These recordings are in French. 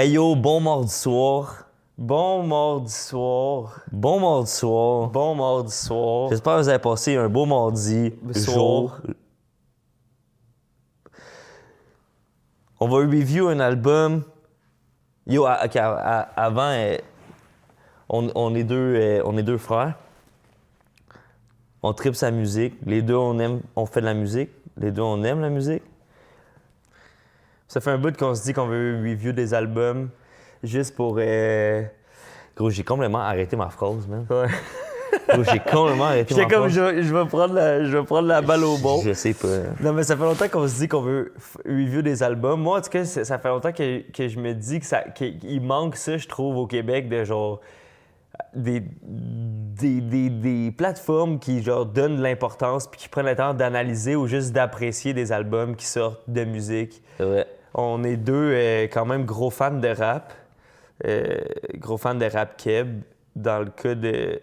Hey yo, bon mardi soir. Bon mardi soir. Bon mardi soir. Bon mardi soir. J'espère que vous avez passé un beau mardi jour. On va review un album. Yo, avant, on est deux frères. On tripe sa musique. Les deux, on fait de la musique. Les deux, on aime la musique. Ça fait un bout qu'on se dit qu'on veut review des albums juste pour... Gros, j'ai complètement arrêté ma phrase, man. Ouais. Gros, j'ai complètement arrêté ma J'étais comme, phrase. je vais prendre la balle au bon. Je sais pas. Non, mais ça fait longtemps qu'on se dit qu'on veut review des albums. Moi, en tout cas, ça fait longtemps que je me dis qu'il manque ça, je trouve, au Québec, de genre... Des plateformes qui genre donnent de l'importance puis qui prennent le temps d'analyser ou juste d'apprécier des albums qui sortent de musique. Ouais. On est deux quand même gros fans de rap. Gros fans de rap keb. Dans le cas de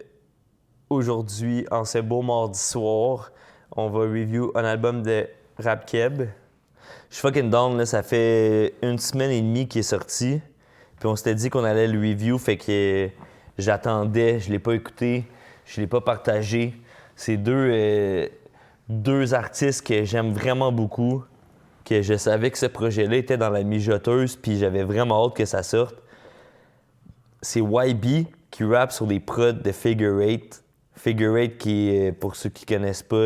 aujourd'hui, en ce beau mardi soir, on va review un album de rap keb. Je suis fucking down, là. Ça fait 1 semaine et demie qu'il est sorti. Puis on s'était dit qu'on allait le review, fait que j'attendais, je l'ai pas écouté, je l'ai pas partagé. C'est deux artistes que j'aime vraiment beaucoup, que je savais que ce projet-là était dans la mijoteuse, puis j'avais vraiment hâte que ça sorte. C'est YB qui rappe sur des prods de Figure 8. Figure 8 qui est, pour ceux qui connaissent pas,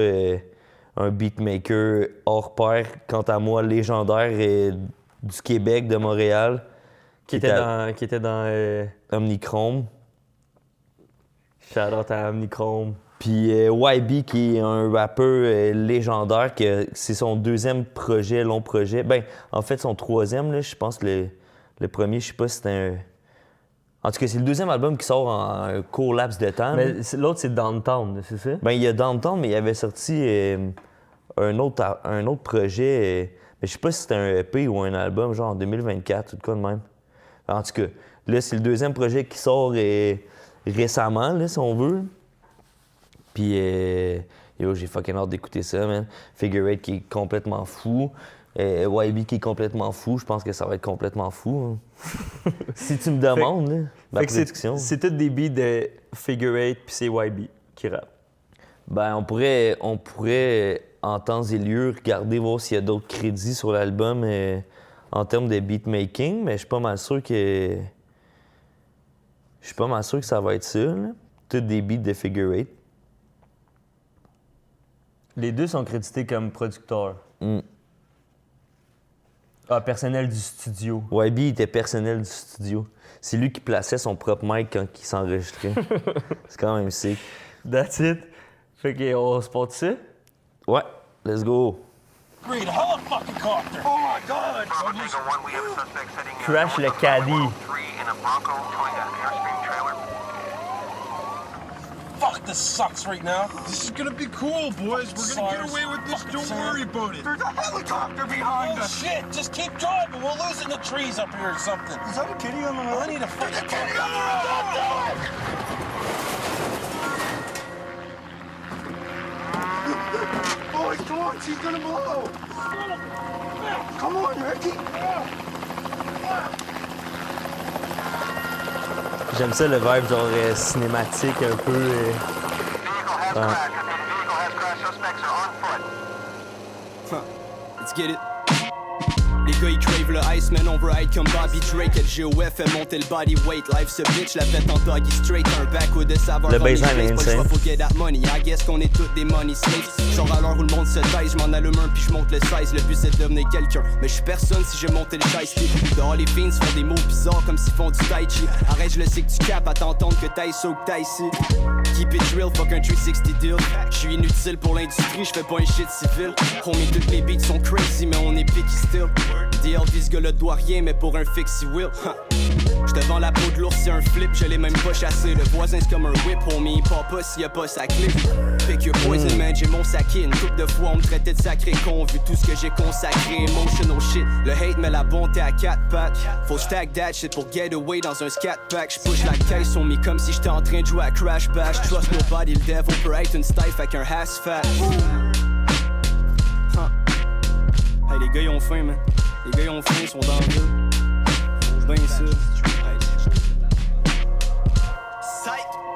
un beatmaker hors pair, quant à moi, légendaire du Québec, de Montréal. Qui était dans Omnichrome. Shout-out à Omnichrome. Puis YB qui est un rappeur légendaire, que c'est son 2e projet, long projet. Ben, en fait, son 3e, là, je pense que le premier, je sais pas si c'était un... En tout cas, c'est le 2e album qui sort en un court laps de temps. Mais l'autre, c'est Downtown, c'est ça? Ben, il y a Downtown, mais il avait sorti un autre projet. Mais je sais pas si c'était un EP ou un album, genre en 2024, ou de quoi de même. En tout cas, là, c'est le 2e projet qui sort récemment, là, si on veut. Puis, yo, j'ai fucking hâte d'écouter ça, man. Figure 8 qui est complètement fou. YB qui est complètement fou. Je pense que ça va être complètement fou. Hein. Si tu me demandes, là, ma prédiction. C'est tous des beats de Figure 8 puis c'est YB qui rappe. Ben, on pourrait, en temps et lieu, regarder, voir s'il y a d'autres crédits sur l'album en termes de beatmaking, mais je suis pas mal sûr que... ça va être ça, là. Tous des beats de Figure 8. Les deux sont crédités comme producteurs. Mm. Ah, personnel du studio. YB était personnel du studio. C'est lui qui plaçait son propre mic quand il s'enregistrait. C'est quand même sick. That's it. Fait qu'on se porte ça? Ouais, let's go. Green, a helicopter! Oh my God! Crash le caddie. Fuck, this sucks right now. This is gonna be cool, boys. We're gonna get away with this. Don't worry about it. There's a helicopter behind us. Shit, just keep driving. We'll lose it in the trees up here or something. Is that a kitty on the road? I need a fucking kitty on the road. Don't do it! Boys, come on, she's gonna blow. Come on, Ricky. J'aime ça le vibe genre cinématique un peu. Let's get it. Les gars ils crave le ice, man, on veut être comme Bobby Drake. LGOF fait monter le body weight. Life se bitch, la fête en doggy straight. Un backwood de saveur. Le baseline est insane. Faut get that money, I guess qu'on est tous des money slaves. Genre à l'heure où le monde se taise, j'm'en allume un puis j'monte le size. Le but c'est de devenir quelqu'un, mais j'suis personne si j'ai monté le shiesty. Dehors les fiends font des mots bizarres comme s'ils font du tai chi. Arrête, je le sais que tu capes à t'entendre que t'ailles ça ou que t'ailles ici. Keep it real, fuck un 360 deal. J'suis inutile pour l'industrie, j'fais pas un shit civil. Homie, toutes les beats sont crazy, mais on est picky still. DLV, ce gars-là doit rien, mais pour un fix, il will. J'te vends la peau de l'ours, c'est un flip, je l'ai même pas chassé. Le voisin, c'est comme un whip, homie, il part pas s'il y a pas sa clé. Pick your poison, man, j'ai mon saké. Une couple de fois, on me traitait de sacré con, vu tout ce que j'ai consacré. Emotional shit, le hate met la bonté à 4 pattes. Faut stack that shit pour get away dans un scat pack. J'push la caisse, homie, comme si j'étais en train de jouer à Crash Bash. Trust nobody, le devil peut être une stife avec un has fat. Hey, les gars, ils ont faim, man. Les gars, ils ont faim, ils sont dans le ville. Mange bien ici.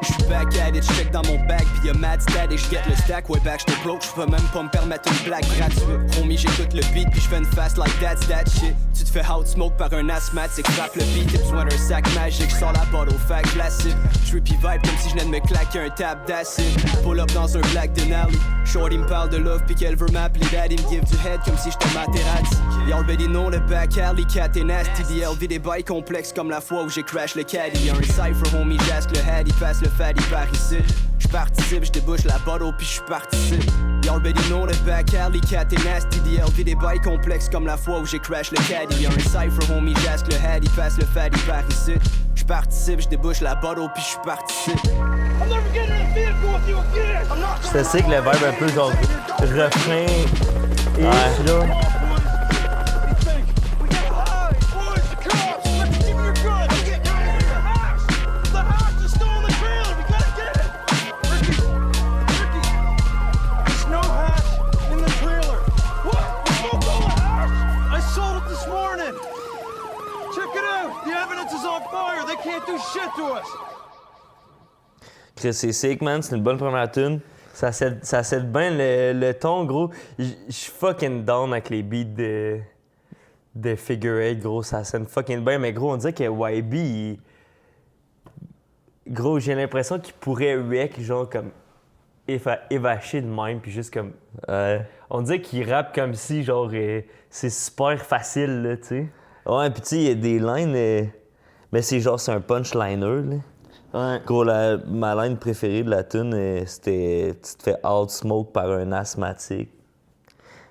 J'suis back at it, j'check dans mon bag, pis y'a mad stat et j'get le stack. Ouais, back j'te broke, j'peux même pas me permettre une blague gratuite. Homie, j'écoute le beat, pis j'fais une fast like that's that shit. Tu te fais out smoke par un asthmatique, frappe le beat, t'as besoin d'un sac magique. J'sors la bottle, fac classique. Trippy vibe comme si j'venais de me claquer un tab d'acide. Pull up dans un black Denali. Shorty me parle de love, pis qu'elle veut m'appeler daddy. Me give du head comme si j'étais Materazzi. You already know le back alley, cat et nasty. DLV des bails complexes comme la fois où j'ai crash le caddy. Y'a un cypher, homie, j'ask le head, il passe le fatty par ici. J'participe, j'débouche la bottle pis j'participe. You already know le back alley, cat et nasty. DLV des bails complexes comme la fois où j'ai crash le caddy. Y'a un cypher, homie, j'ask le head, il passe le fatty par ici. J'participe, j'débouche la bottle pis j'participe. C'est ça que le vibe un peu genre refrain et là. Chris, c'est sick, man. C'est une bonne première tune. Ça set bien le ton, gros. J'suis fucking down avec les beats de Figure 8, gros. Ça sonne fucking bien. Mais gros, on dirait que YB, gros, j'ai l'impression qu'il pourrait wreck, genre, comme évacher de même, puis juste comme... on dirait qu'il rappe comme si, genre, c'est super facile, là, tu sais. Ouais, pis tu sais, il y a des lines... mais c'est genre, c'est un punchliner, là. Ouais. Gros, ma line préférée de la tune, c'était « Tu te fais out smoke par un asthmatique ».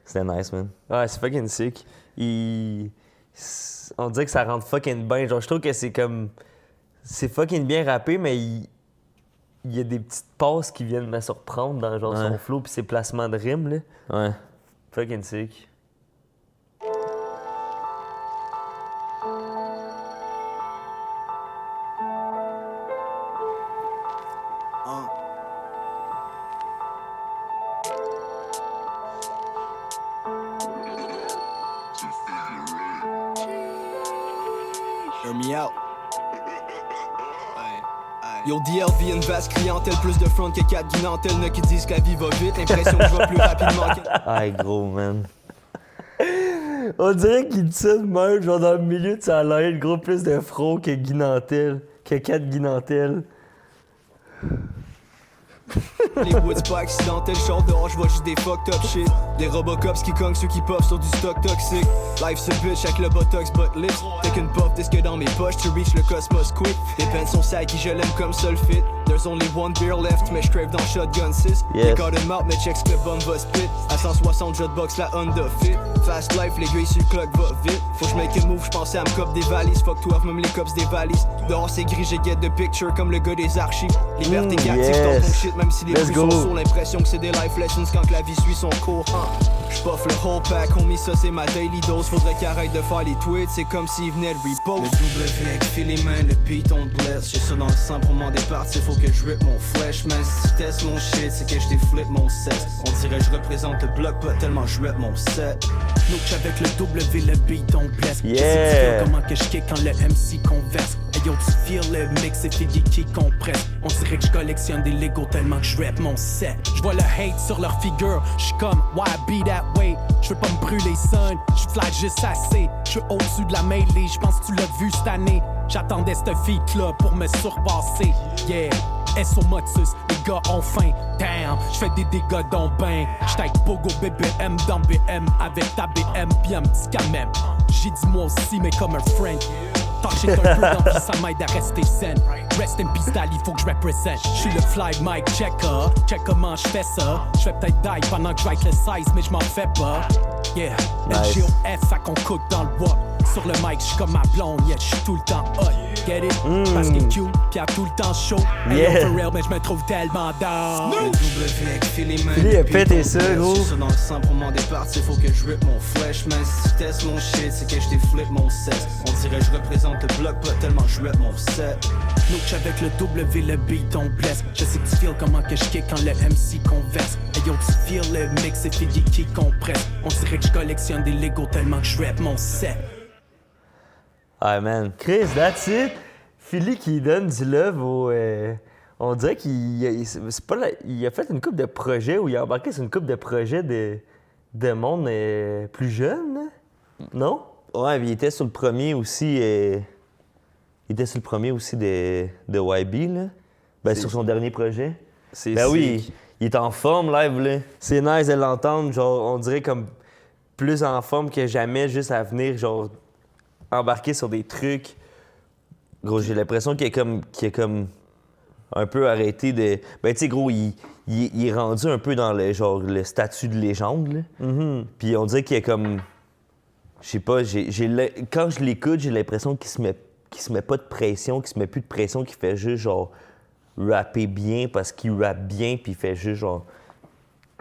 C'était nice, man. Ouais, c'est fucking sick. On dirait que ça rentre fucking bien. Genre, je trouve que c'est comme... C'est fucking bien rappé, mais il y a des petites passes qui viennent me surprendre dans genre son flow pis ses placements de rimes, là. Ouais. Fucking sick. Yo, DLV, une vaste clientèle, plus de front que 4 guinantelles. Y'en a qui disent que la vie va vite, l'impression que je vais plus rapidement que... Aïe, gros, man. On dirait qu'il dit ça de même, genre dans le milieu de sa ligne, gros, plus de front que guinantelle, que 4 guinantelles. Les woods pas accidentels, short dehors, j'vois juste des fucked up shit. Des Robocops qui cognent ceux qui pop sur du stock toxique. Life se bitch avec le botox butt lips. T'as qu'une pop disque dans mes poches, tu reach le cosmos quick. Des peines sont saggy, je l'aime comme seul fit. There's only one beer left, mais j'crave dans Shotgun 6. Yes. Got him out, mais check ce que bomb va spit. À 160 jotbox, la Honda fit. Fast life, l'aiguille sur le clock va vite. Faut j'make a move, j'pensais à me cop des valises. Fuck 12, même les cops des valises. Dehors c'est gris, j'ai get the picture comme le gars des archives. Liberté captive dans ton shit, même si les Let's plus go. sont sourds. L'impression que c'est des life lessons quand que la vie suit son cours. J'puff le whole pack, homie, ça c'est ma daily dose. Faudrait qu'il arrête de faire les tweets, c'est comme s'il venait de repost. Le double avec file les mains, le beat on bless. J'ai ça dans le sang pour m'en départir, faut que je rip mon flesh. Man, si tu testes mon shit, c'est que je déflip mon set. On dirait je représente le bloc, pas tellement je rip mon set. Look avec le W, le beat on bless. Yeah. Je sais comment que je kick quand le MC converse. Hey yo, tu feel le mix, c'est Figgy qui compresse. On dirait que je collectionne des Legos tellement que je rap mon set. Je vois le hate sur leur figure, je suis comme why be that way. Je veux pas me brûler son, je fly juste assez. Je suis au-dessus de la mêlée, je pense que tu l'as vu cette année. J'attendais cette feat-là pour me surpasser. Yeah, SO Motus, les gars ont faim. Damn, j'fais des dégâts dans bain. J't'aille Pogo BBM dans BM avec ta BM, bien petit quand même. J'ai dit moi aussi, mais comme un friend. Tant que j'ai un peu d'envie, ça m'aide à rester zen. Rest in peace, Dali, faut que je représente. J'suis le fly mic checker, check comment j'fais ça. J'fais peut-être die pendant que je write le size, mais j'm'en fais pas. Yeah, Nice. LGOF, fait qu'on cook dans le bois. Sur le mic, j'suis comme ma blonde, yeah, j'suis tout le temps hot. Get it? Parce qu'il est cute, pis a tout le temps chaud. Hey, Yeah. yo, for real, mais j'me trouve tellement down. Le W avec file les mains, Lui, il a le beat pété on ça, bless. gros. J'ai ça dans le sang pour m'en départir, faut que je rip mon flesh. Man, si tu testes mon shit, c'est que je déflip mon set. On dirait je représente le bloc, pas tellement je rip mon set. Look avec le W, le beat on bless. Je sais que tu feel comment que je kick quand le MC converse. Hey yo, tu feel le mix, c'est Figgy qui compresse. On dirait que je collectionne des Legos tellement que je rap mon set. Ah, man. Chris, that's it. Philly qui donne du love au... on dirait qu'il il a fait une couple de projets où il a embarqué sur une couple de projets de monde plus jeune, là. Non? Ouais, puis il était sur le premier aussi. Il était sur le premier aussi de YB, là. Ben, sur son dernier projet. C'est Ben sick. oui, il est en forme live, là. C'est nice de l'entendre, genre, on dirait comme plus en forme que jamais, juste à venir, genre, embarquer sur des trucs. Gros, j'ai l'impression qu'il est comme un peu arrêté de. Ben, tu sais, gros, il est rendu un peu dans le statut de légende, là. Mm-hmm. Puis on dirait qu'il est comme. Je sais pas, quand je l'écoute, j'ai l'impression qu'il se met pas de pression, qu'il se met plus de pression, qu'il fait juste, genre, rapper bien parce qu'il rappe bien, puis il fait juste, genre,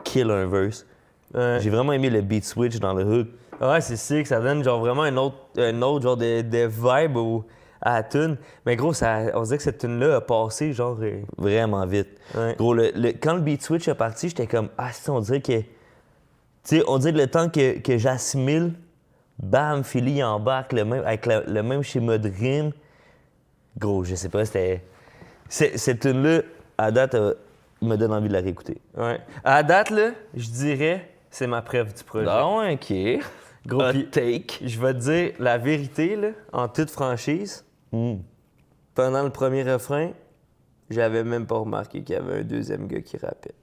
kill un verse. J'ai vraiment aimé le beat switch dans le hook. Ouais, c'est sick, ça donne, genre, vraiment un autre genre de vibe à la tune. Mais gros, on dirait que cette tune-là a passé, genre... Vraiment vite. Ouais. Gros, quand le beat switch est parti, j'étais comme, ah, ça, on dirait que. Tu sais, on dirait que le temps que j'assimile, bam, Philly embarque avec le même schéma de rime. Gros, je sais pas, c'était. Cette tune-là, à date, me donne envie de la réécouter. Ouais. À la date, là, je dirais, c'est ma preuve du projet. Ah ouais, OK. Gros, Hot puis take. je vais te dire la vérité, là, en toute franchise. Pendant le premier refrain, j'avais même pas remarqué qu'il y avait un deuxième gars qui rappait.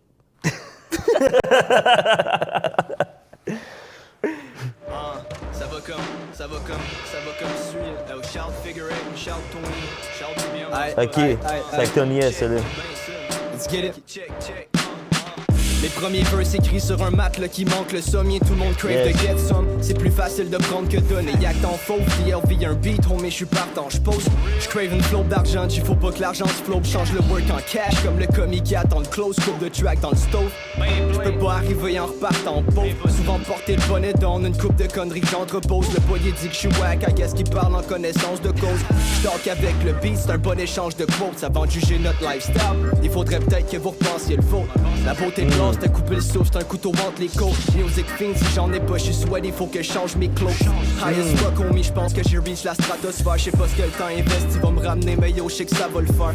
Ça va comme suit. Oh, shout figure eight, shout Tony, shout bien. OK, c'est avec Tony S, celui-là. Let's get it. Check. Les premiers verses écrits sur un mat là, qui manque le sommier, tout le monde crave de get some. C'est plus facile de prendre que donner. Y'a que t'en fauve, DLV un beat, homie, j'suis partant, j'pose. J'crave une flow d'argent, j'y faut pas que l'argent se flow. Change le work en cash comme le commis qui attend le close. Coupe de track dans le stove. J'peux pas arriver en repartant pauvre. Souvent porter le bonnet down, une coupe de conneries j'entrepose. Le boyer dit que j'suis wack, I guess qu'il parle en connaissance de cause. J'talk avec le beat, c'est un bon échange de quotes. Avant de juger notre lifestyle, il faudrait peut-être que vous repensiez le vôtre. La beauté de l'os, t'as coupé le souffle, c'est un couteau entre les côtes. Music fiend, si j'en ai pas, j'suis sweaty, faut que je change mes clothes. High as fuck, homie, j'pense que j'ai reach la stratosphère. J'sais pas ce que le temps investi va me ramener, mais yo, j'sais que ça va le faire.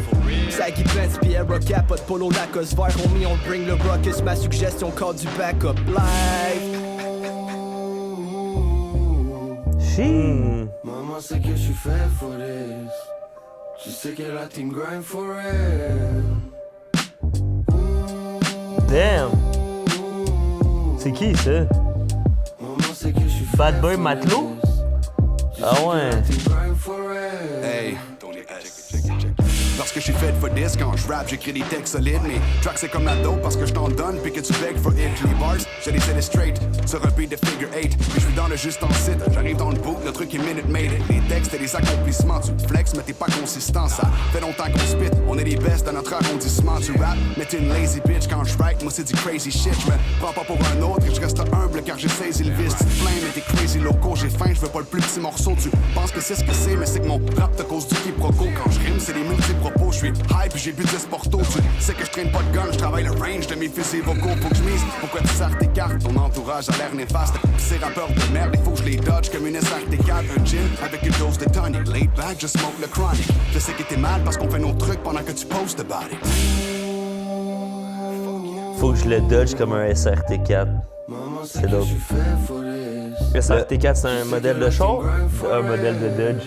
Saggy Pants, pis Aero Cap, pas de polo Lacoste vert. Homie, on bring le ruckus, ma suggestion, call du backup live. Maman sait que je suis fait for this. Je sais que la team grind for real. Damn! C'est qui ça? Maman sait que je suis fait Bad Boy for Matelot? this. Je Ah sais que ouais. la team grind for real. Hey, parce que je suis fait for this, quand je rap, j'écris des textes solides. Mes tracks c'est comme la dope parce que je t'en donne puis que tu begs for it. Les bars, je les ai straight sur un beat de figure 8. Puis je suis dans le juste en site, j'arrive dans le book, le truc est minute made. Les textes et les accomplissements, tu te flexes mais t'es pas consistant. Ça fait longtemps qu'on spit, on est les best dans notre arrondissement. Tu rap, mais t'es une lazy bitch quand je write. Moi c'est du crazy shit, je me prends pas pour un autre et je reste humble car j'ai saisi le vice. Tu te plains mais t'es crazy loco, j'ai faim, je veux pas le plus petit morceau. Tu penses que c'est ce que c'est, mais c'est que mon rap te cause du quiproquo. Quand je rime, c'est des multipropos. Je suis hype, j'ai bu de sporto. Tu sais que je traîne pas de gun, je travaille le range de mes fusils vocaux. Faut que je mise, pourquoi tu sers tes cartes? Ton entourage a l'air néfaste. Pis ces rappeurs de merde, il faut que je les dodge comme une SRT4. Un gin avec une dose de tonic. Laid back, je smoke le chronic. Je sais que t'es mal parce qu'on fait nos trucs pendant que tu postes about it. Faut que je le dodge comme un SRT4. Maman sait C'est que je dope. suis fait for this. Le SRT4, c'est un modèle de char? Un modèle de Dodge.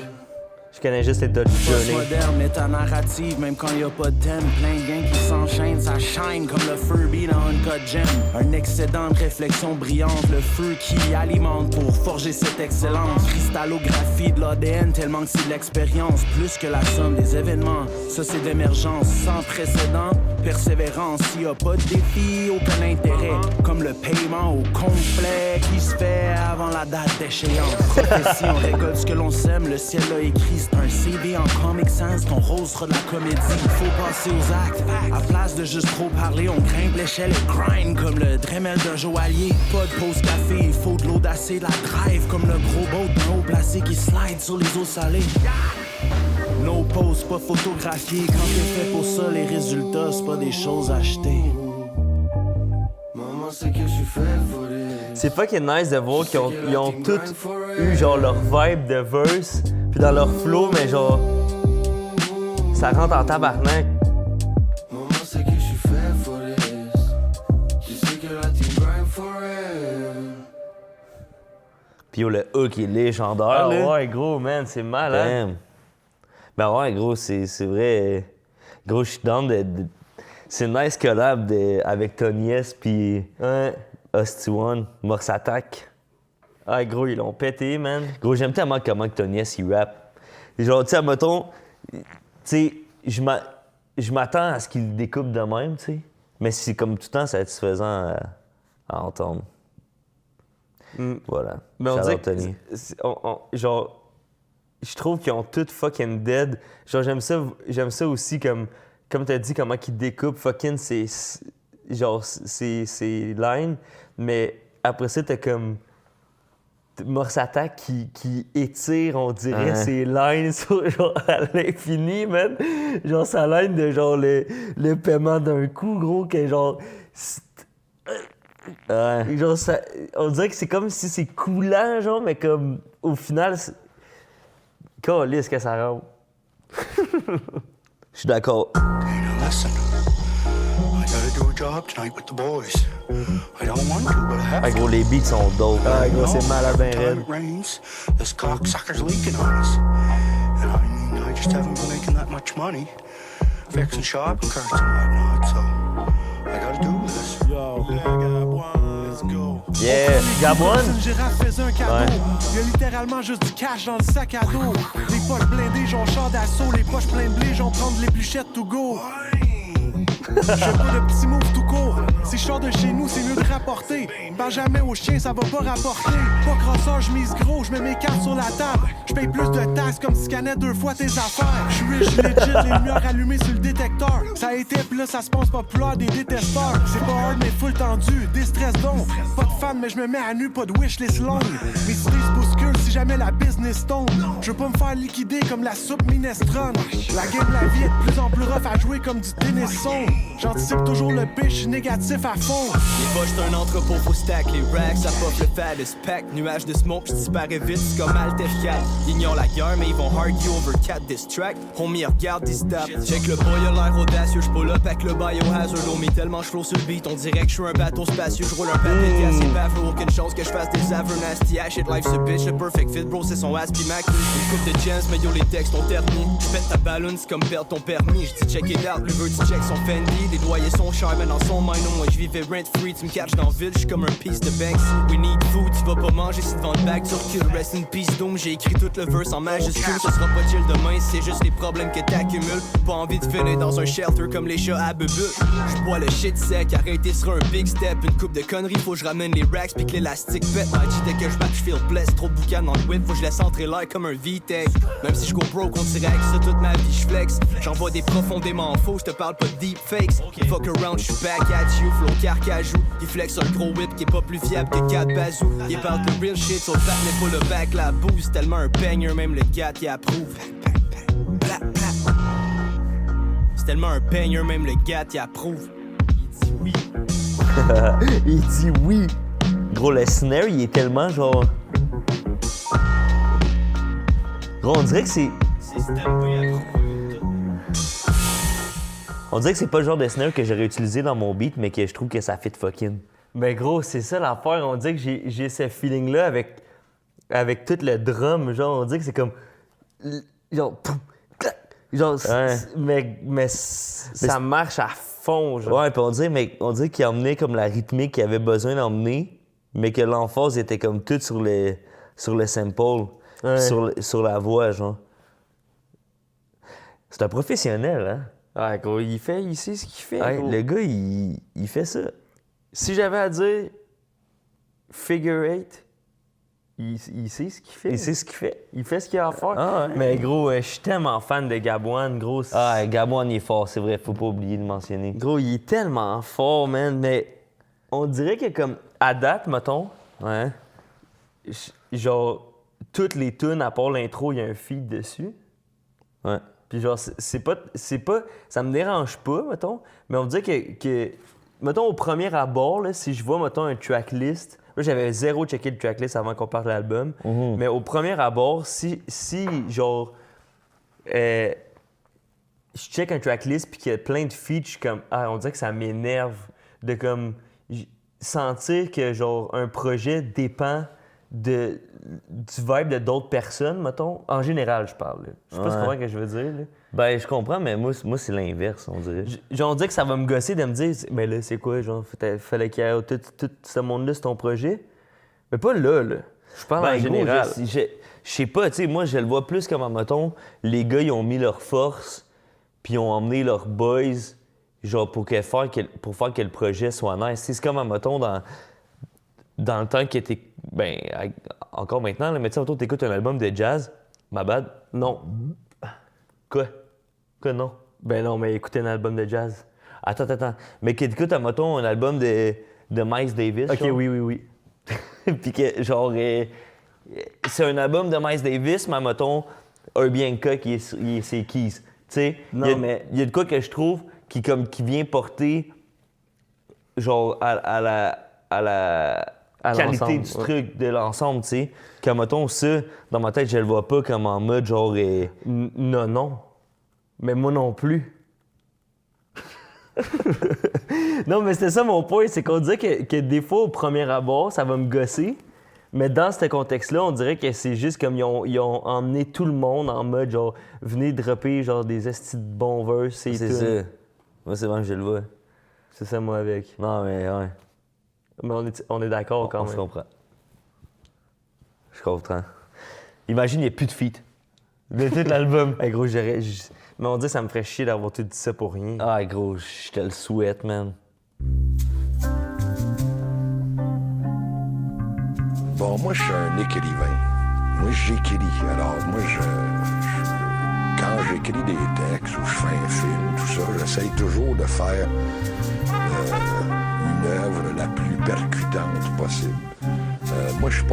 Je connais juste les Dodge Journey. Moderne, mais ta narrative, même quand y a pas de thème. Plein de gains qui s'enchaînent, ça shine comme le Furby dans un code gem. Un excédent de réflexion brillante, le feu qui alimente pour forger cette excellence. Cristallographie de l'ADN, tellement que c'est de l'expérience. Plus que la somme des événements, ça c'est d'émergence sans précédent. Persévérance, s'il y a pas de défi, aucun intérêt. Comme le paiement au complet qui se fait avant la date d'échéance. Prophétie, on récolte ce que l'on sème, le ciel l'a écrit. C'est un CV en Comic Sans, ton rôle sera de la comédie. Il faut passer aux actes. À place de juste trop parler, on grimpe l'échelle et grind comme le Dremel d'un joaillier. Pas de pause café, il faut de l'audacité, de la drive comme le gros boat d'un haut placé qui slide sur les eaux salées. No pause, pas photographié. Quand t'es fait pour ça, les résultats, c'est pas des choses achetées. Maman sait que je suis fait for this. C'est fucking nice de voir qu'ils ont tous eu genre leur vibe de verse puis dans leur flow, mais genre, ça rentre en tabarnak. Maman sait que je suis fait for this. Tu sais que la team grind for it. Puis yo, le hook, il est légendaire, Ah là. ouais, gros, man, c'est malade. Damn. Ben ouais, gros, c'est vrai. Gros, je suis down c'est une nice collab avec Tony S puis Ouais. Hosty One, Morse Attack. Ah, gros, ils l'ont pété, man. Gros, j'aime tellement comment que Tony S, il rappe. Genre, tu sais, mettons, tu sais, je m'attends à ce qu'il le découpe de même, tu sais. Mais c'est comme tout le temps satisfaisant à entendre. Voilà. Mais on Shout dirait out que, Tony. genre, je trouve qu'ils ont tout fucking dead. Genre, j'aime ça aussi comme t'as dit, comment qu'ils découpent fucking ces lines. Mais après ça, t'as comme Morse Attack qui étire, on dirait, ses lines genre, à l'infini, man. Genre, sa line de genre le paiement d'un coup, gros, que genre. Ouais. Genre, on dirait que c'est comme si c'est coulant, genre, mais comme au final, calisse que ça rend. Je suis d'accord. Hey, now listen. I gotta do a job tonight with the boys. I don't want to, but I have Ah, gros, les beats sont dope. Ah, gros, c'est malade, ben Time raide. it rains, this cocksucker's leaking on us. And I mean, I just haven't been making that much money. Fixing shopping carts and whatnot, so I gotta do this. Yo, let's go. Yeah, Gabon. Une girafe faisait un cadeau. Il y a littéralement juste du cash dans le sac à dos. Les poches blindées, j'en char d'assaut. Les poches pleines de blé, j'en prends de l'épluchette to go. Je fais pas de petits moves tout court. Si je sors de chez nous, c'est mieux de rapporter. Pas jamais au chien, ça va pas rapporter. Pas crosseur, je mise gros, je mets mes cartes sur la table. Je paye plus de taxes comme si je scannais 2 fois tes affaires. Je suis riche, legit, les lumières allumées sur le détecteur. Ça a été, pis là, ça se pense populaire des détesteurs. C'est pas hard, mais full tendu, déstress donc. Pas de fan, mais je me mets à nu, pas de wishlist longue. Mes idées se bousculent si jamais la business tombe. Je veux pas me faire liquider comme la soupe minestrone. La game, la vie est de plus en plus rough à jouer comme du tennis son. J'anticipe toujours le pitch, je suis négatif à fond. Les poches d'un entrepôt, faut stack les racks, ça pop le fattest pack. Nuage de smoke, j'disparais vite, c'est comme Altef 4. Ils ignorent la guerre, mais ils vont argue over 4 distract. Homie, regarde, ils se tapent. Check le boy, a l'air audacieux, j'pull up avec le biohazard. Oh, mais tellement j'flow sur le beat, on dirait que j'suis un bateau spacieux. J'roule un papier assez baveux, aucune chance que j'fasse des aveux nasty. Ah shit, life's a bitch, le perfect fit, bro, c'est son ass pis Mac. Une coupe de gems, mais yo, les textes ont terminé. J'pète ta ballon, c'est comme perdre ton permis. J'dis check it out, le veut, tu check son Fendi. Les loyers sont chers, mais dans son mind, moi j'vivais rent free. Tu me catches dans la ville, j'suis comme un piece de Banksy. We need food, tu vas pas manger si devant le bac tu recules. Rest in peace, doom, j'ai écrit tout le verse en majuscule. Ce sera pas chill demain, c'est juste les problèmes que t'accumules. Pas envie de finir dans un shelter comme les chats à bubule. J'bois le shit sec, arrêter sera un big step. Une coupe de conneries, faut que je ramène les racks pis que l'élastique pète. My G, dès que j'back, j'feel blessed. Trop de boucan dans le whip, faut que je laisse entrer l'air comme un VTEC. Même si j'go broke, on dirait avec ça toute ma vie j'flex. J'envoie des profondément faux, j'te parle pas de deepfakes. Fuck around, j'suis back at you, flow carcajou. Il flex un gros whip qui est pas plus viable que 4 bazou. Il parle de real shit sur le back, mais pas le back, la bouse. Tellement un banger, même le gars qui approuve. C'est tellement un banger, même le gars qui approuve. Il dit oui. Il dit oui. Gros, le snare, il est tellement genre. Gros, on dirait que c'est. C'est stampé approuvé. On dirait que c'est pas le genre de snare que j'aurais utilisé dans mon beat, mais que je trouve que ça fit fucking. Ben gros, c'est ça l'affaire. On dirait que j'ai ce feeling-là avec tout le drum. Genre, on dirait que c'est comme. Genre. Poum, clac, genre, Ouais. mais ça marche à fond, genre. Ouais, puis on dirait qu'il a emmené comme la rythmique qu'il avait besoin d'emmener, mais que l'emphase était comme toute sur le sample, Ouais. sur la voix, genre. C'est un professionnel, hein? Ouais, gros, il sait ce qu'il fait. Ouais, gros. le gars, il fait ça. Si j'avais à dire figure 8, il sait ce qu'il fait. Il sait ce qu'il fait. Il fait ce qu'il a à faire. Ah ouais. Mais gros, je suis tellement fan de Gabouane, gros. Ah, Gabon, il est fort, c'est vrai, faut pas oublier de mentionner. Gros, il est tellement fort, man. Mais on dirait que comme à date, mettons, Ouais. genre, toutes les tunes, à part l'intro, il y a un feed dessus. Ouais. Puis genre, c'est pas... Ça me dérange pas, mettons. Mais on dirait que mettons, au premier abord, là, si je vois, mettons, un tracklist, Là, j'avais zéro checké le tracklist avant qu'on parte l'album. Mais au premier abord, si genre, je check un tracklist puis qu'il y a plein de feats, je suis comme, on dirait que ça m'énerve de comme sentir que genre un projet dépend du vibe de d'autres personnes, mettons. En général, je parle. Là. Je sais pas si tu comprends ce que je veux dire. Là. Ben, je comprends, mais moi c'est l'inverse, on dirait. Genre, on dirait que ça va me gosser de me dire, mais là, c'est quoi, genre, fallait qu'il y ait tout ce monde-là sur ton projet. Mais pas là. Je parle en général. Je sais pas, tu sais, moi, je le vois plus comme, mettons, les gars, ils ont mis leur force, puis ils ont emmené leurs boys, genre, pour faire que le projet soit nice. C'est comme, mettons, dans le temps qui était. Ben, encore maintenant, là, mais tu sais, t'écoutes un album de jazz, ma bad? Non. Quoi non? Ben non, mais écouter un album de jazz. Attends. Mais t'écoutes, mettons, un album de Miles Davis. Ok, genre. oui. Puis que, genre, c'est un album de Miles Davis, mais mettons, Herbie Hancock, c'est ses keys. Tu sais, il y a de quoi que je trouve qui vient porter, genre, à la qualité du truc, de l'ensemble, tu sais. Comme, mettons, ça, dans ma tête, je le vois pas comme en mode, genre... Non. Mais moi non plus. Non, mais c'était ça mon point, c'est qu'on dirait que des fois, au premier abord, ça va me gosser. Mais dans ce contexte-là, on dirait que c'est juste comme ils ont emmené tout le monde en mode, genre, venez dropper, genre, des estis de bons verses. C'est ça. Moi, c'est vraiment que je le vois. C'est ça, moi, avec. Non, mais ouais. Mais on est d'accord quand même. Je comprends. Je comprends. Imagine, il n'y a plus de feat. De tout l'album. Hey, gros, mais on dit que ça me ferait chier d'avoir tout dit ça pour rien. Ah, gros, je te le souhaite, man. Bon, moi, je suis un écrivain. Moi, j'écris. Alors, moi, quand j'écris des textes ou je fais un film, tout ça, j'essaye toujours de faire une œuvre la plus percutante possible. Moi, je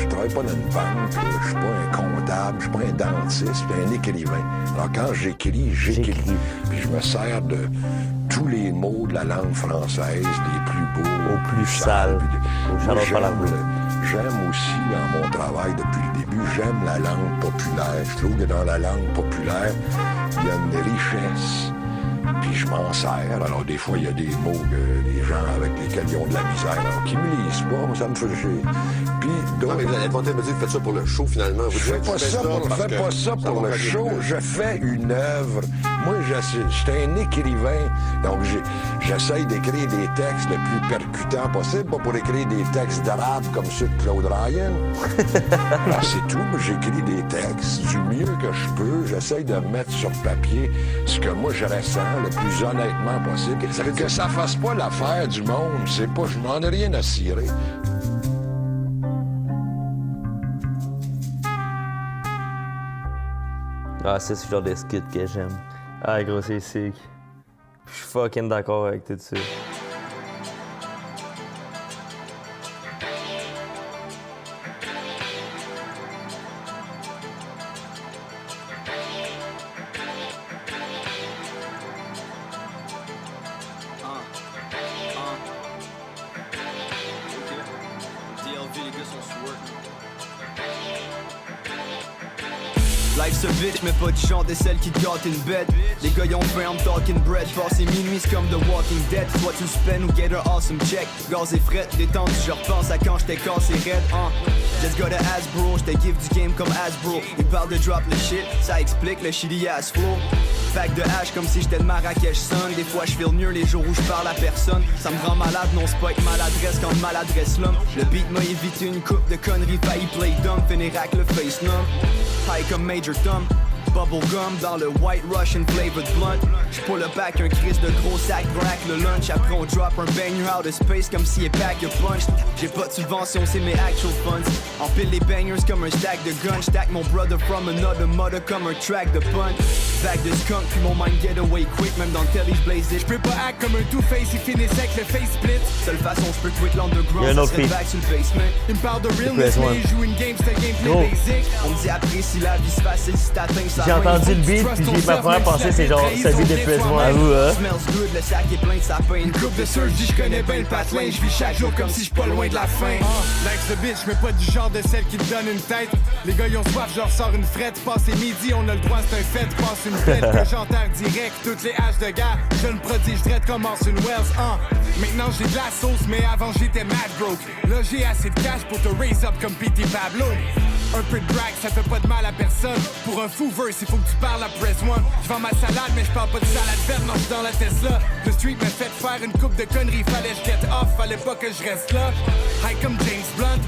travaille pas dans une banque, je suis pas un comptable, je suis pas un dentiste, je suis un écrivain. Alors, quand j'écris. Puis je me sers de tous les mots de la langue française, des plus beaux, au plus sales. J'aime aussi, dans mon travail depuis le début, j'aime la langue populaire. Je trouve que dans la langue populaire, il y a une richesse. Puis je m'en sers. Alors, des fois, il y a des mots que les gens avec lesquels ils ont de la misère, alors qu'ils me lisent pas, moi, ça me fait chier. Puis non, mais vous allez me dire, faites ça pour le show, finalement. Je fais pas ça pour le show. Je fais une œuvre. Moi, je suis un écrivain. Donc, j'essaye d'écrire des textes le plus percutants possible, pas pour écrire des textes d'arabe comme ceux de Claude Ryan. Alors, c'est tout. J'écris des textes du mieux que je peux. J'essaye de mettre sur papier ce que moi, je ressens le plus honnêtement possible. Ça veut dire que ça fasse pas l'affaire du monde. C'est pas, je m'en ai rien à cirer. Ah, c'est ce genre de skit que j'aime. Ah, gros, c'est sick. Je suis fucking d'accord avec tout ça. Life's a bitch, mais pas du genre de celle qui gâte une bête. Les gars y'ont faim, I'm talking bread. Passer minuit, c'est comme The Walking Dead. Soit tu spend ou get her awesome check. Gaz et fret, détendu, je repense à quand j'étais cassé raide. Just got a ass bro, j'te give du game comme Hasbro. Ils parlent de drop le shit, ça explique le shitty ass flow. Pack de hache comme si j'étais de Marrakech son. Des fois je feel mieux les jours où je parle à personne. Ça me rend malade, non c'est pas être maladresse quand maladresse l'homme. Le beat m'a évité une coupe de conneries, failli play dumb, finir avec le face numb. High comme Major Tom, bubblegum dans le White Russian flavored blunt. J'pull le back un crise de gros sac, braque le lunch. Après on drop un banger out of space comme si pack a punch. J'ai pas de subvention, c'est mes actual funds. Empile les bangers comme un stack de guns. Stack mon brother from another mother comme un track de punch. Back de skunk puis mon mind get away quick. Même dans le telly j'blaze it. J'peux pas act comme un two-face, il finit sec le face split. Seule façon j'peux quick l'underground, ça serait back sur le basement. Il me parle de realness mais il joue une game, c'est un gameplay basic. On me dit apprécie la vie c'est facile si t'atteins ça J'ai entendu le beat, puis ma première pensée, c'est genre celui de Plus-Moi. Avoue, hein? Smells good, le sac est plein de sapin. Une coupe de surf, je connais bien le patelin. Je vis chaque jour comme si je suis pas loin de la fin. Like the bitch, mais pas du genre de celle qui te donne une tête. Les gars, ils ont soif, je leur sors une frette. Passé midi, on a le droit, c'est un fait. Passe une fête que j'enterre direct. Toutes les haches de gare, jeune prodige, dread comme Orson Welles. Maintenant, j'ai de la sauce, mais avant, j'étais mad broke. Là, j'ai assez de cash pour te raise up comme P.T. Pablo. Un peu de brag, ça fait pas de mal à personne. Pour un fou verse, il faut que tu parles à Press One. Je vends ma salade, mais je parle pas de salade verte, non, j'suis dans la Tesla. Le street m'a fait faire une coupe de conneries, fallait que je get off, fallait pas que je reste là. High comme James Blunt,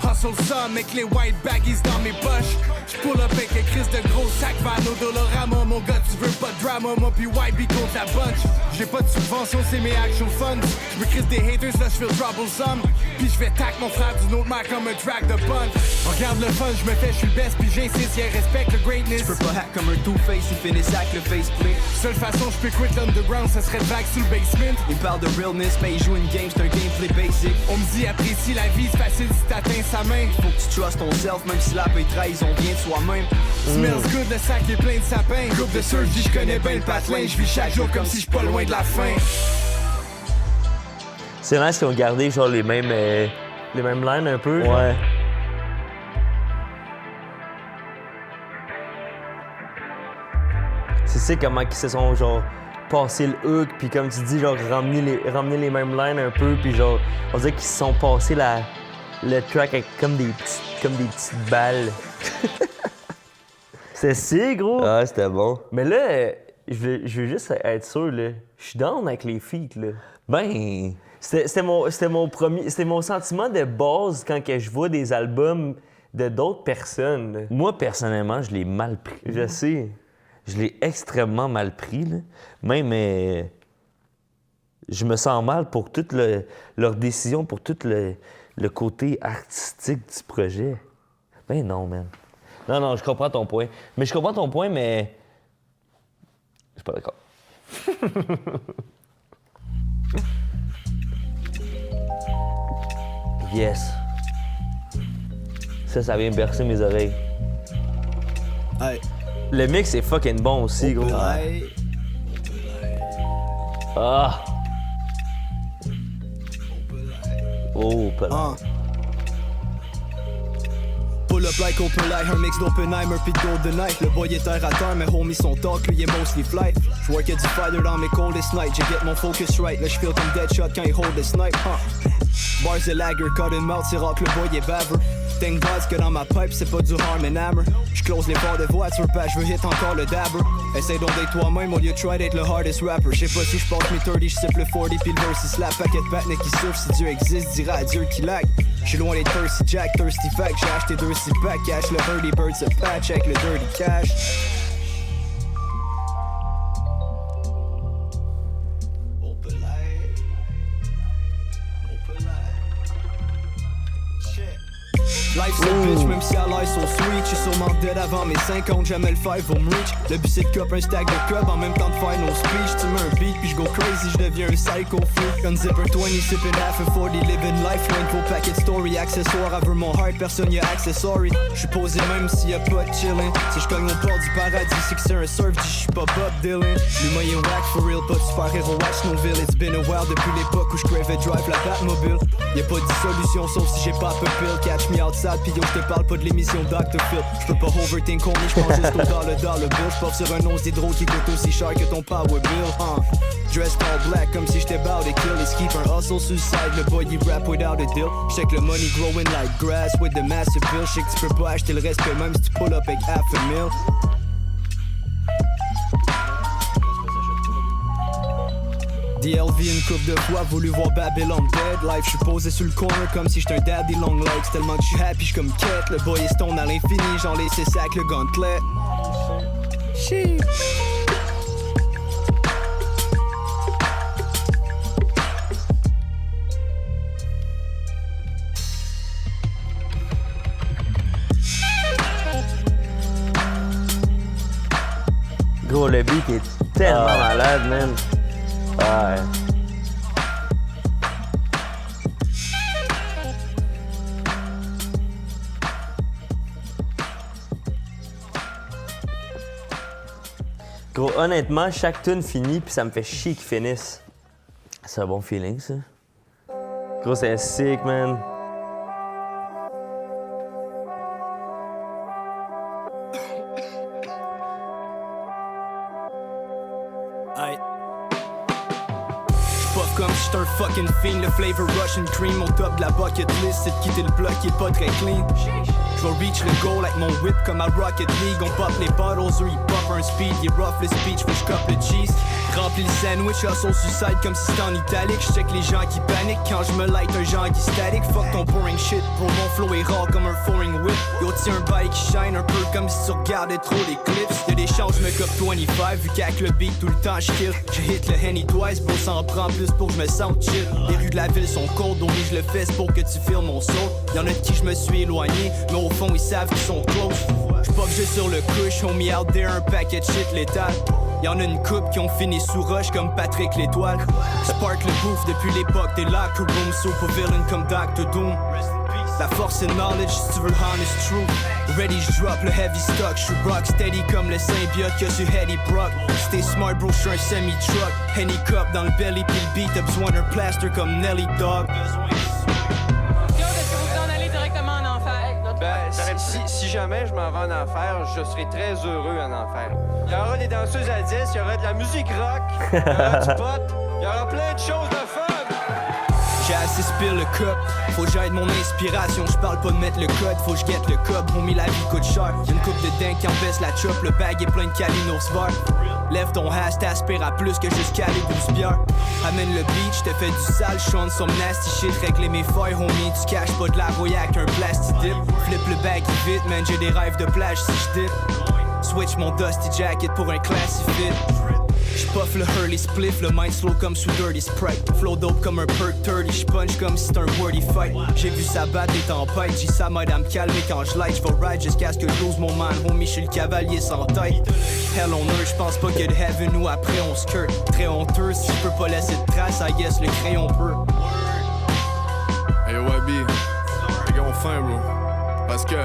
hustle ça, avec les white baggies dans mes poches. J'pull up avec les crises de gros sacs, Vano Dolorama. Mon gars, tu veux pas de drama, moi puis YB contre la bunch. J'ai pas de subvention, c'est mes actual funds. J'me crise des haters, là j'fais troublesome. Puis j'vais tac mon frère d'une autre marque comme un track de punch. Regarde le fun, j'me fais, j'suis le best, puis j'insiste, yeah, respecte le greatness. J'peux pas hack comme un two-face, il finit sac le faceplate. Seule façon j'peux quit l'underground, ça serait de vague sous le basement. Il parle de realness, mais il joue une game, c'est un gameplay basic. On me dit apprécie la vie, c'est facile si t'atteins sa main. Faut que tu trustes ton self, même si la paye trahison vient de soi-même. Smells good, le sac est plein de sapins. Groupe de surf, je connais bien le patelin. Je vis chaque jour comme si je suis pas loin de la fin. C'est nice qu'ils ont gardé genre les mêmes lines un peu. Ouais. C'est ça comment ils se sont genre passé le hook, puis comme tu dis, genre ramener les mêmes lines un peu, puis genre on dirait qu'ils se sont passés le track avec comme des petites balles. C'est si gros! Ah, c'était bon. Mais là, je veux juste être sûr, là. Je suis down avec les feats, là. Ben... C'était mon sentiment de base quand que je vois des albums de d'autres personnes. Là. Moi, personnellement, je l'ai mal pris. Je sais. Je l'ai extrêmement mal pris, là. Même, je me sens mal pour toute leur décision, pour tout le côté artistique du projet. Ben non, man. Non, je comprends ton point. Mais je suis pas d'accord. Yes. Ça vient bercer mes oreilles. Hey. Le mix est fucking bon aussi, gros. Hey. Ah! Oh, pas Pull up like Opelite, un mix d'Oppenheimer pis de GoldenEye. Le boy est terre à terre, mais homie son talk, lui il est mostly flight. J'work at du fire dans mes coldest nights, j'ai get mon focus right. Là j'feel comme Deadshot quand il hold the snipe, Bars et lager, cut and mouth, c'est rock, le boy est baveux. Thank God que dans ma pipe, c'est pas du harm and hammer. J'close les ports de voiture, pas j'veux hit encore le dabber. Essaye donc d'être toi-même au lieu de try d'être le hardest rapper. J'sais pas si j'passe mes 30, j'siffle le 40 pis le verse il slap. Paquet de patnais qui souffrent, si Dieu existe, dira à Dieu qui lag. J'suis loin des Thirsty Jack, Thirsty Fact. J'ai acheté 2 6-pack, cash le Birdie Bird se patch avec le dirty cash. Life's a bitch, même si à l'air so sweet. J'suis sûrement dead avant mes 50, jamais le 5 va me reach. Le but c'est de cup un stack de cup en même temps de faire nos speech. Tu mets un beat puis j'go crazy, j'deviens un psycho freak. Gun zipper 20, sippin' half a 40, living life. Loin de vos paquets de story, accessoires. Elle veut mon heart, personne y'a accessory. J'suis posé même s'il y a pas de chillin'. Si j'cogne au port du paradis, c'est que c'est un surf, dis j'suis pas Bob Dylan. L'humain est whack for real, pas de super héros, watch Snowville. It's been a while depuis l'époque où j'cravais drive la Batmobile. Y'a pas de dissolution sauf si j'ai pas un pill. Catch me outside. Pis yo j'te parle pas de l'émission Dr. Phil. J'peux pas overthink on me, j'pense juste au dollar bill. J'porte sur un once d'hydro qui coûte aussi cher que ton power bill. Dressed all black comme si j'étais bout to kill. Les skip un hustle suicide, le boy il rap without a deal. J'sais que le money growing like grass with the massive bill. J'sais que tu peux pas acheter le respect même si tu pull up avec half a mil. DLV une coupe de fois, voulu voir Babylon dead life. J'suis posé sur le corner comme si j'étais un daddy long legs. Tellement que j'suis happy, j'suis comme quête. Le boy est stone à l'infini, j'en laissé sac le gauntlet. Shit. Gros, le beat est tellement malade, man. Ouais. Gros, honnêtement, chaque tune finit, puis ça me fait chier qu'ils finissent. C'est un bon feeling, ça. Gros, c'est sick, man. Comme si j'étais un fucking fiend, le flavor Russian cream. Mon top de la bucket list, c'est de quitter le bloc qui est pas très clean. J'vais reach le goal avec mon whip comme à Rocket League. On pop les bottles, eux ils pop un speed. Il est rough le speech, faut j'cope le cheese. Remplis le sandwich, hustle suicide comme si c'était en italique. J'check les gens qui paniquent quand j'me light un genre qui statique. Fuck ton boring shit, bro, mon flow est rare comme un foreign whip. Yo, tiens un bike qui shine un peu comme si tu regardais trop les clips. Y'a des chances, j'me cop 25, vu qu'avec le beat tout le temps j'kill. J'hit le Henny twice, bro, ça en prend plus pour que j'me sente chill. Les rues de la ville sont cold, donc je le fais pour que tu filmes mon saut. Y'en a de qui j'me suis éloigné, mais au fond ils savent qu'ils sont close. J'pop juste sur le couche, homie out there, un paquet de shit létal. Y'en a une couple qui ont fini sous rush comme Patrick l'Étoile. Spark le bouffe depuis l'époque des locker rooms, super villain comme Dr. Doom. La force et knowledge si tu veux honest truth. Ready j'drop le heavy stock, j'suis rock steady comme le symbiote que sur Eddie Brock. Stay smart bro, j'suis un semi-truck. Henny cup dans le belly pis le beat, t'as besoin d'un plaster comme Nelly Dog. Si jamais je m'en vais en enfer, je serai très heureux en enfer. Il y aura des danseuses à 10, il y aura de la musique rock, il y aura du pot, il y aura plein de choses de fun. J'ai assez spire le cup, faut que j'aide mon inspiration. J'parle pas de mettre le code, faut que j'guette le cop. Homie, la vie coûte cher. Y'a une coupe de dingue qui en baisse la chop, le bag est plein de calinos verts. Lève ton hash, t'aspires à plus que juste caler 12 bières. Amène le beat, j'te fais du sale, chante some nasty shit. Régler mes feuilles, homie, tu caches pas de la rouille avec un plastic dip. Flip le bag vite, man, j'ai des rêves de plage si j'dip. Switch mon dusty jacket pour un classy fit. J'puff le Hurley spliff, le mind slow comme sous Dirty Sprite. Flow dope comme un perk 30, j'punch comme si c'était un wordy fight. J'ai vu ça battre des tempêtes, j'ai ça m'aide à me calmer quand j'light. J'vais ride jusqu'à ce que j'lose mon man, homie, j'suis le cavalier sans tête. Hell on earth, j'pense pas qu'il y a de heaven ou après on skirt. Très honteux, si j'peux pas laisser de traces, I guess le crayon peut. Hey Wabi, les gars ont faim bro, parce que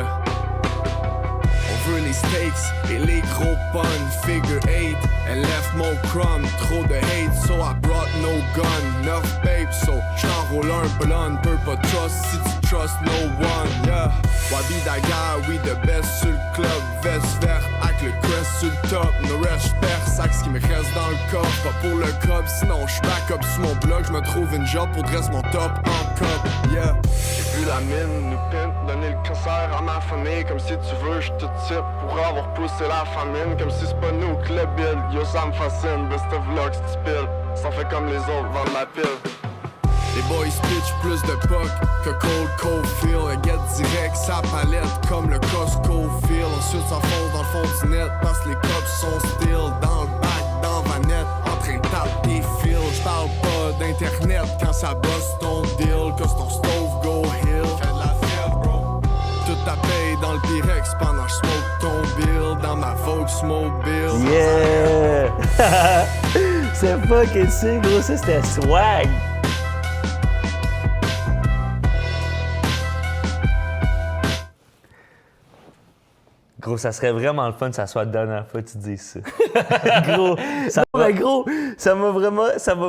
on veut les steaks et les gros puns. Figure 8, elle left mon crumb. Trop de hate, so I brought no gun. Enough babe, so j'enroule un blunt. Peux pas trust si tu trust no one. Yeah, Wabi Daga, oui the best sur le club. Veste verte avec le crest sur le top. No rest j'perds, sac ce qui me reste dans le coffre. Pas pour le cop, sinon j'back up sur mon blog. J'me trouve une job pour dresse mon top en cop. Yeah, j'ai vu la mine nous pimp, donner le cancer à ma famille. Comme si tu veux, j'te type pour avoir poussé la famine. Comme si c'est pas nous que le build. Yo, ça me fascine, best of luck, stupide. Ça fait comme les autres, vendre la pile. Les boys pitch plus de puck que Cold Cofield. Elle guette direct sa palette comme le Costco feel. Ensuite ça fonce dans le fond du net parce que les cops sont still. Dans le bac, dans Vanette, en train de taper des fils. J'parle pas d'internet quand ça bosse ton deal. Cause ton stove go hill. Fais de la fièvre bro. Toute ta paye dans le Pyrex pendant que smoke ton bill. Dans ma Volksmobile. Yeah! C'est fucking sick, gros, ça c'était swag! Gros, ça serait vraiment le fun que ça soit la dernière fois que tu dises ça. Gros, ça m'a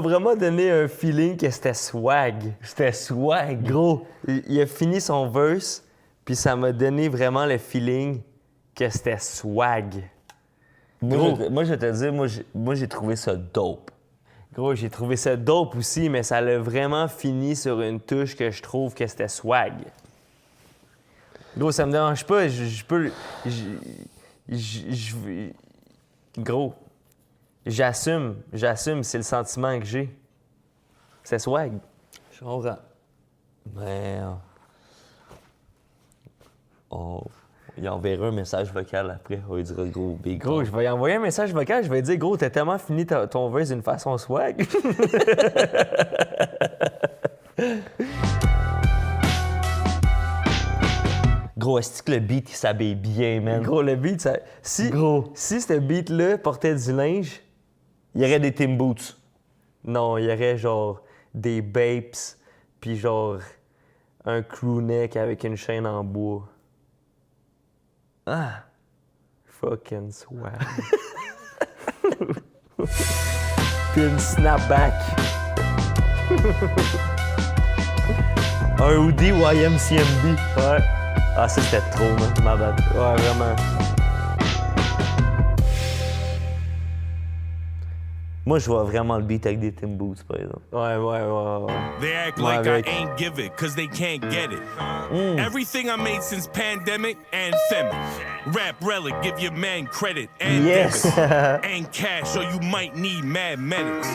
vraiment donné un feeling que c'était swag. C'était swag. Gros, il a fini son verse, puis ça m'a donné vraiment le feeling que c'était swag. Gros, moi, je vais te dire, moi, j'ai trouvé ça dope. Gros, j'ai trouvé ça dope aussi, mais ça l'a vraiment fini sur une touche que je trouve que c'était swag. Gros, ça me dérange pas, gros, j'assume, c'est le sentiment que j'ai. C'est swag. Je comprends. Mais... il enverra un message vocal après, on lui dira gros big. Gros, je vais y envoyer un message vocal, je vais dire gros, t'as tellement fini ton verse d'une façon swag. Gros, est-ce que le beat, il s'habille bien, man? Gros, le beat, ça... Si ce beat-là portait du linge, il y aurait des Tim Boots. Non, il y aurait genre des Bapes, puis genre un crewneck avec une chaîne en bois. Ah! Fucking swag. puis une snapback. Un hoodie YMCMB. Ouais. Ah, ça, c'était trop, man. Ma bad. Ouais, vraiment. Moi, je vois vraiment le beat avec des Tim Boots, par exemple. Ouais. They act like I ain't give it, cause they can't get it. Everything I made since pandemic, anthemic. Rap relic, give your man credit and yes. debit. And cash, or you might need mad medics.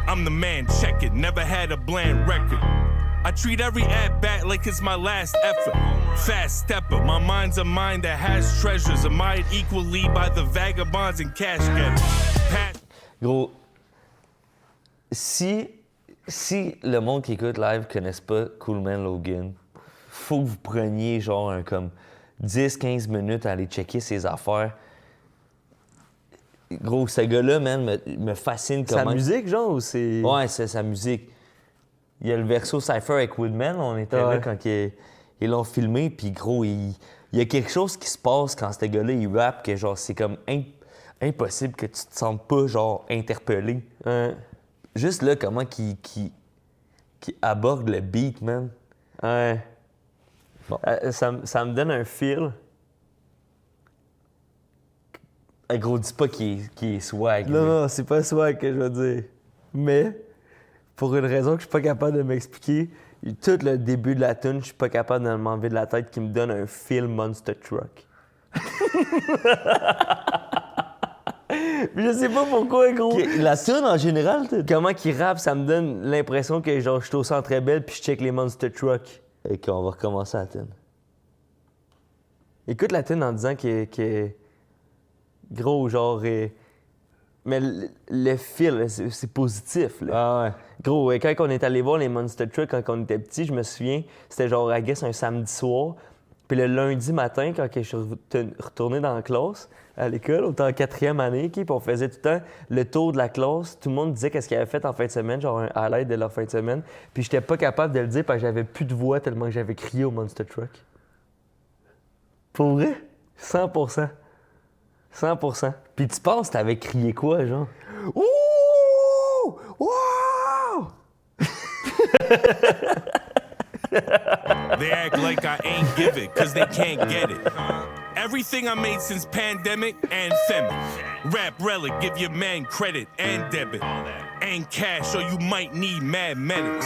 I'm the man, check it, never had a bland record. I treat every at-bat like it's my last effort. Fast stepper, my mind's a mind that has treasures, admired equally by the vagabonds and cash getters. Gros, si le monde qui écoute live connaisse pas Coolman Logan, faut que vous preniez genre un comme 10-15 minutes à aller checker ses affaires. Gros, ce gars-là, man, me fascine comment... Sa musique, genre, ou c'est... Ouais, c'est sa musique. Il y a le verso Cypher avec Woodman, on était là quand ils l'ont filmé, puis gros, il y a quelque chose qui se passe quand ce gars-là, il rappe, que genre, c'est comme impossible que tu te sentes pas, genre, interpellé. Juste là, comment qu'il aborde le beat, man. Ouais. Bon. Ça me donne un feel. Hey, gros, dis pas qu'il est swag. Non, c'est pas swag que je veux dire. Mais, pour une raison que je suis pas capable de m'expliquer, tout le début de la tune, je suis pas capable de m'enlever de la tête qui me donne un feel Monster Truck. Je sais pas pourquoi, gros. La tune en général, comment qu'il rappe, ça me donne l'impression que genre je suis au Centre Bell puis je check les Monster Truck. Et qu'on va recommencer la tune. Écoute la tune en disant que gros, genre... Mais le feel, c'est positif, là. Ah ouais. Gros, quand on est allé voir les Monster Truck quand on était petit, je me souviens, c'était genre, I guess, un samedi soir. Puis le lundi matin, quand je suis retourné dans la classe, à l'école, on était en 4e année, puis on faisait tout le temps le tour de la classe. Tout le monde disait qu'est-ce qu'ils avaient fait en fin de semaine, genre un highlight de leur fin de semaine. Puis j'étais pas capable de le dire parce que j'avais plus de voix tellement que j'avais crié au Monster Truck. Pour vrai? 100%. 100%. Puis tu penses que t'avais crié quoi, genre? Ouh! Wow! They act like I ain't give it, cause they can't get it. Everything I made since pandemic, anthemic. Rap relic, give your man credit and debit. And cash, or you might need mad medics.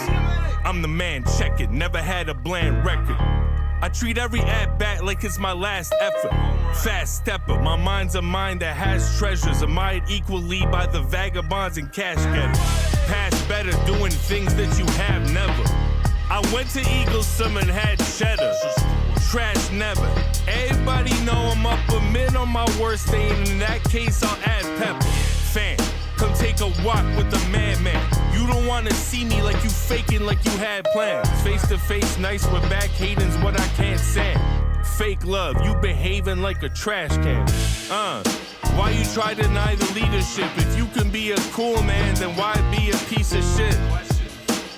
I'm the man, check it, never had a bland record. I treat every at-bat like it's my last effort. Fast stepper, my mind's a mind that has treasures, admired equally by the vagabonds and cash getters. Past better, doing things that you have never. I went to Eagle Summer and had cheddar. Trash never. Everybody know I'm up a mid on my worst day, and in that case I'll add pepper. Fan, come take a walk with the madman. You don't wanna see me like you faking like you had plans. Face to face, nice with back hating's what I can't stand. Fake love, you behaving like a trash can. Why you try to deny the leadership? If you can be a cool man, then why be a piece of shit?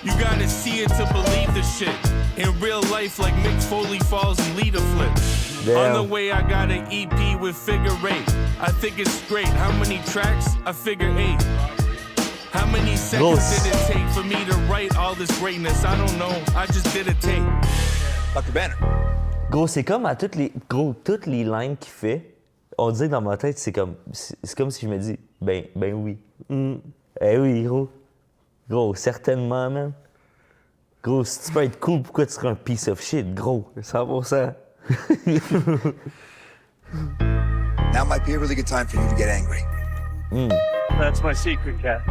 You gotta see it to believe the shit. In real life, like Mick Foley falls and leader flips. Damn. On the way, I got an EP with Figure 8. I think it's great. How many tracks? I figure 8. How many seconds did it take for me to write all this greatness? I don't know. I just did a tape. Dr. Banner. Gros, c'est comme à toutes les lines qu'il fait, on dirait que dans ma tête, c'est comme si je me dis, ben oui. Eh oui, gros. Gros, certainement, man. Gros, si tu peux être cool, pourquoi tu serais un piece of shit, gros? 100%. Now might be a really good time for you to get angry. That's my secret, Cat.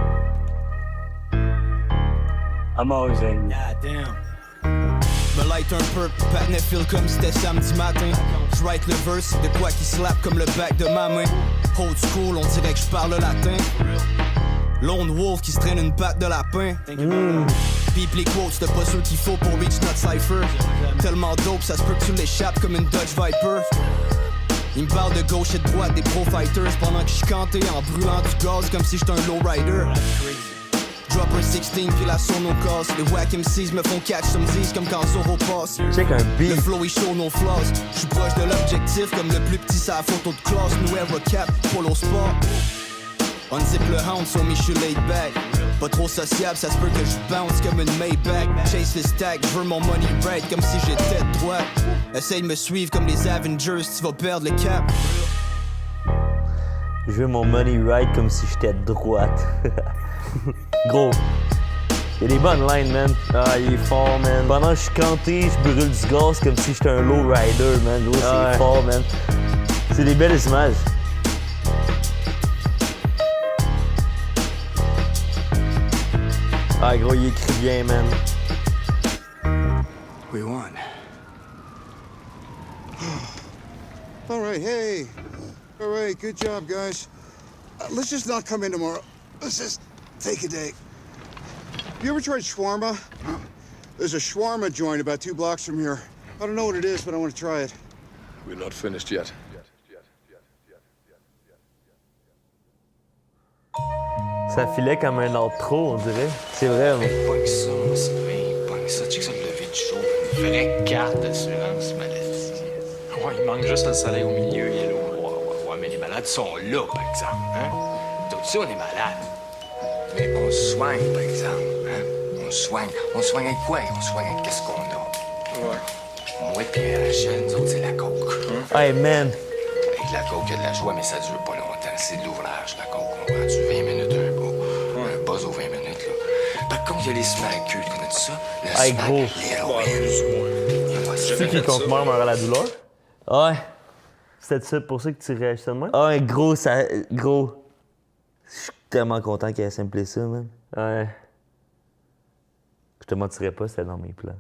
I'm always angry. God damn. Me light un peu, patinet feel comme c'était samedi matin. J'write le verse, de quoi qui slap comme le back de ma main. Old school, on dirait que j'parle latin. Lone Wolf qui se traîne une patte de lapin. Pip les quotes, c'est pas ceux qu'il faut pour reach notre cypher. Tellement dope, ça se peut que tu l'échappes comme une Dodge Viper. Il me parle de gauche et de droite des pro fighters pendant que je cantais en brûlant du gaz comme si j'étais un lowrider. Drop un 16 puis la sono casse. Les wack MCs me font catch some Z's comme quand Zoro passe. Check un beat. Le flow est chaud, no flaws. J'suis proche de l'objectif comme le plus petit sa photo de classe. New Era Cap, Polo Sport. Unzip le hound sur mes shoes laid back. Pas trop sociable, ça se peut que je bounce comme une Maybach. Chase le stack, je veux mon money right comme si j'étais de droite. Essaye de me suivre comme les Avengers, tu vas perdre le cap. Je veux mon money right comme si j'étais de droite. Gros. Il y a des bonnes lines, man. Ah, il est fort, man. Pendant que je suis canté, je brûle du gaz comme si j'étais un low rider, man. Gros, c'est fort, man. C'est des belles images. Ah, gros, il écrit bien, man. We won. All right, hey. All right, good job, guys. Let's just not come in tomorrow. Let's just take a day. You ever tried shawarma? There's a shawarma joint about 2 blocks from here. I don't know what it is, but I want to try it. We're not finished yet. Ça filait comme un outro, on dirait. C'est vrai, mais... Pogne ça, moi, Sylvain. Pogne ça, check ça, le lever du jour. Une vraie carte d'assurance maladie. Ouais, il manque juste le soleil au milieu, il est là. Ouais, mais les malades sont là, par exemple, hein? Tout ça, on est malades. Mais on se soigne, par exemple, hein? On se soigne. On se soigne avec quoi? On se soigne avec qu'est-ce qu'on a. Ouais. Moi et Rachel, nous autres, c'est la coke. Hey, man. Avec la coke, il y a de la joie, mais ça dure pas longtemps. C'est de l'ouvrage, la coke. On prend du 20 minutes un bas. Un buzz aux 20 minutes, là. Par contre, il y a les smacks, tu connais ça? Le hey, smack, gros. l'héroïne. Tu sais qui compte meurt à la douleur? Ouais. C'était ça pour ça que tu réagissais de même? Ah, gros, ça... Gros. Je suis tellement content qu'il ait samplé ça, man. Ouais. Je te mentirais pas, c'était dans mes plans.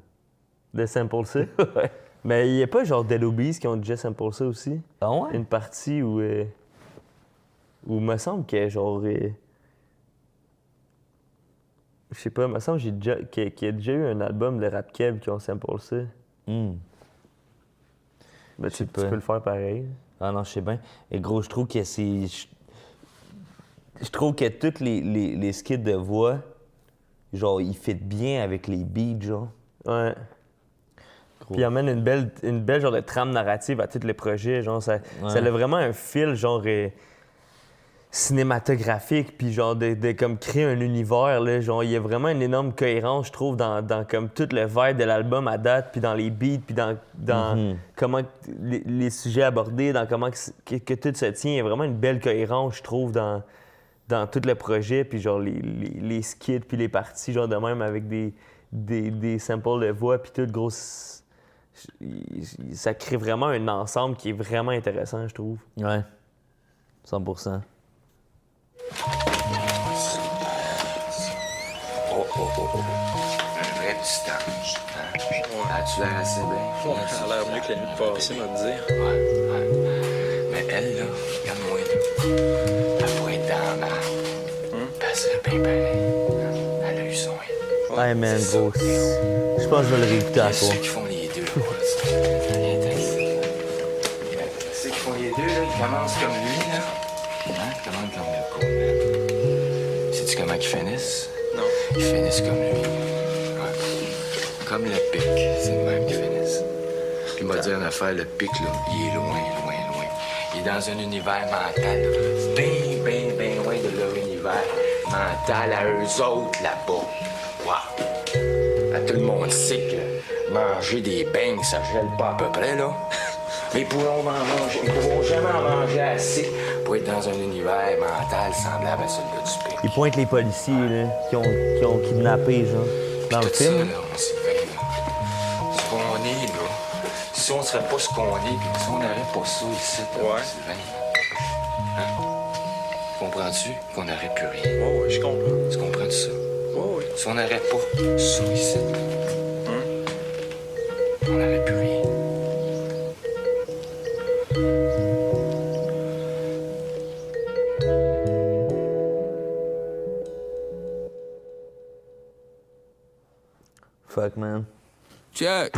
De sample ça? Ouais. Mais il n'y a pas genre Dead Obies qui ont déjà sample ça aussi? Ah ouais? Une partie où... Où me semble qu'il y a genre... Je sais pas, me semble qu'il y a déjà eu un album de Rap Keb qui ont sample ça. Ben, tu peux le faire pareil. Ah non, je sais bien. Et gros, je trouve que c'est... Je trouve que tous les skits de voix, genre, ils fit bien avec les beats, genre. Ouais. Puis il amène une belle genre de trame narrative à tous les projets. Genre, ça a vraiment un fil, genre, cinématographique, puis genre de comme créer un univers, là. Genre, il y a vraiment une énorme cohérence, je trouve, dans comme tout le vibe de l'album à date, puis dans les beats, puis dans comment les sujets abordés, dans comment que tout se tient. Il y a vraiment une belle cohérence, je trouve, dans tout le projet, puis genre les skits, puis les parties, genre de même avec des samples de voix, puis tout, gros... Ça crée vraiment un ensemble qui est vraiment intéressant, je trouve. Ouais. 100%. Oh. Un vrai distance. Hein? As-tu l'air assez bien? Ça a l'air mieux que la nuit passée, m'a dit. Ouais. Mais elle, là, regarde-moi, là. Elle pourrait être dans la marde. Puis elle serait bien pareil. Elle a eu son hit. Ouais, man, gros. Je pense que je vais le réécouter à toi. Ceux qui font les deux, ceux qui font les deux, là, ils commencent comme lui, là. Hein? Ils commencent comme le Coleman. Sais-tu comment ils finissent? Non. Ils finissent comme lui. Ouais. Comme le pic, c'est le même qu'ils finissent. Puis, m'a dit une affaire, le pic, là, il est loin. Il est dans un univers mental, bien loin de leur univers mental à eux autres, là-bas. Wow! À tout le monde sait que manger des beignes, ça gèle pas à peu près, là. Mais ils pourront jamais en manger assez pour être dans un univers mental semblable à celui-là du pic. Ils pointent les policiers, là, qui ont kidnappé, genre, dans le film. Ça, là, on s'y fait, là. Ce qu'on est, là. Si on serait pas ce qu'on est, puis si on n'aurait pas ça ici, là, Sylvain. Hein? Comprends-tu qu'on n'aurait plus rien? Ouais, je comprends. Tu comprends ça? Ouais. Si on n'aurait pas ça ici, là, on n'aurait plus rien. Fuck, man. Check.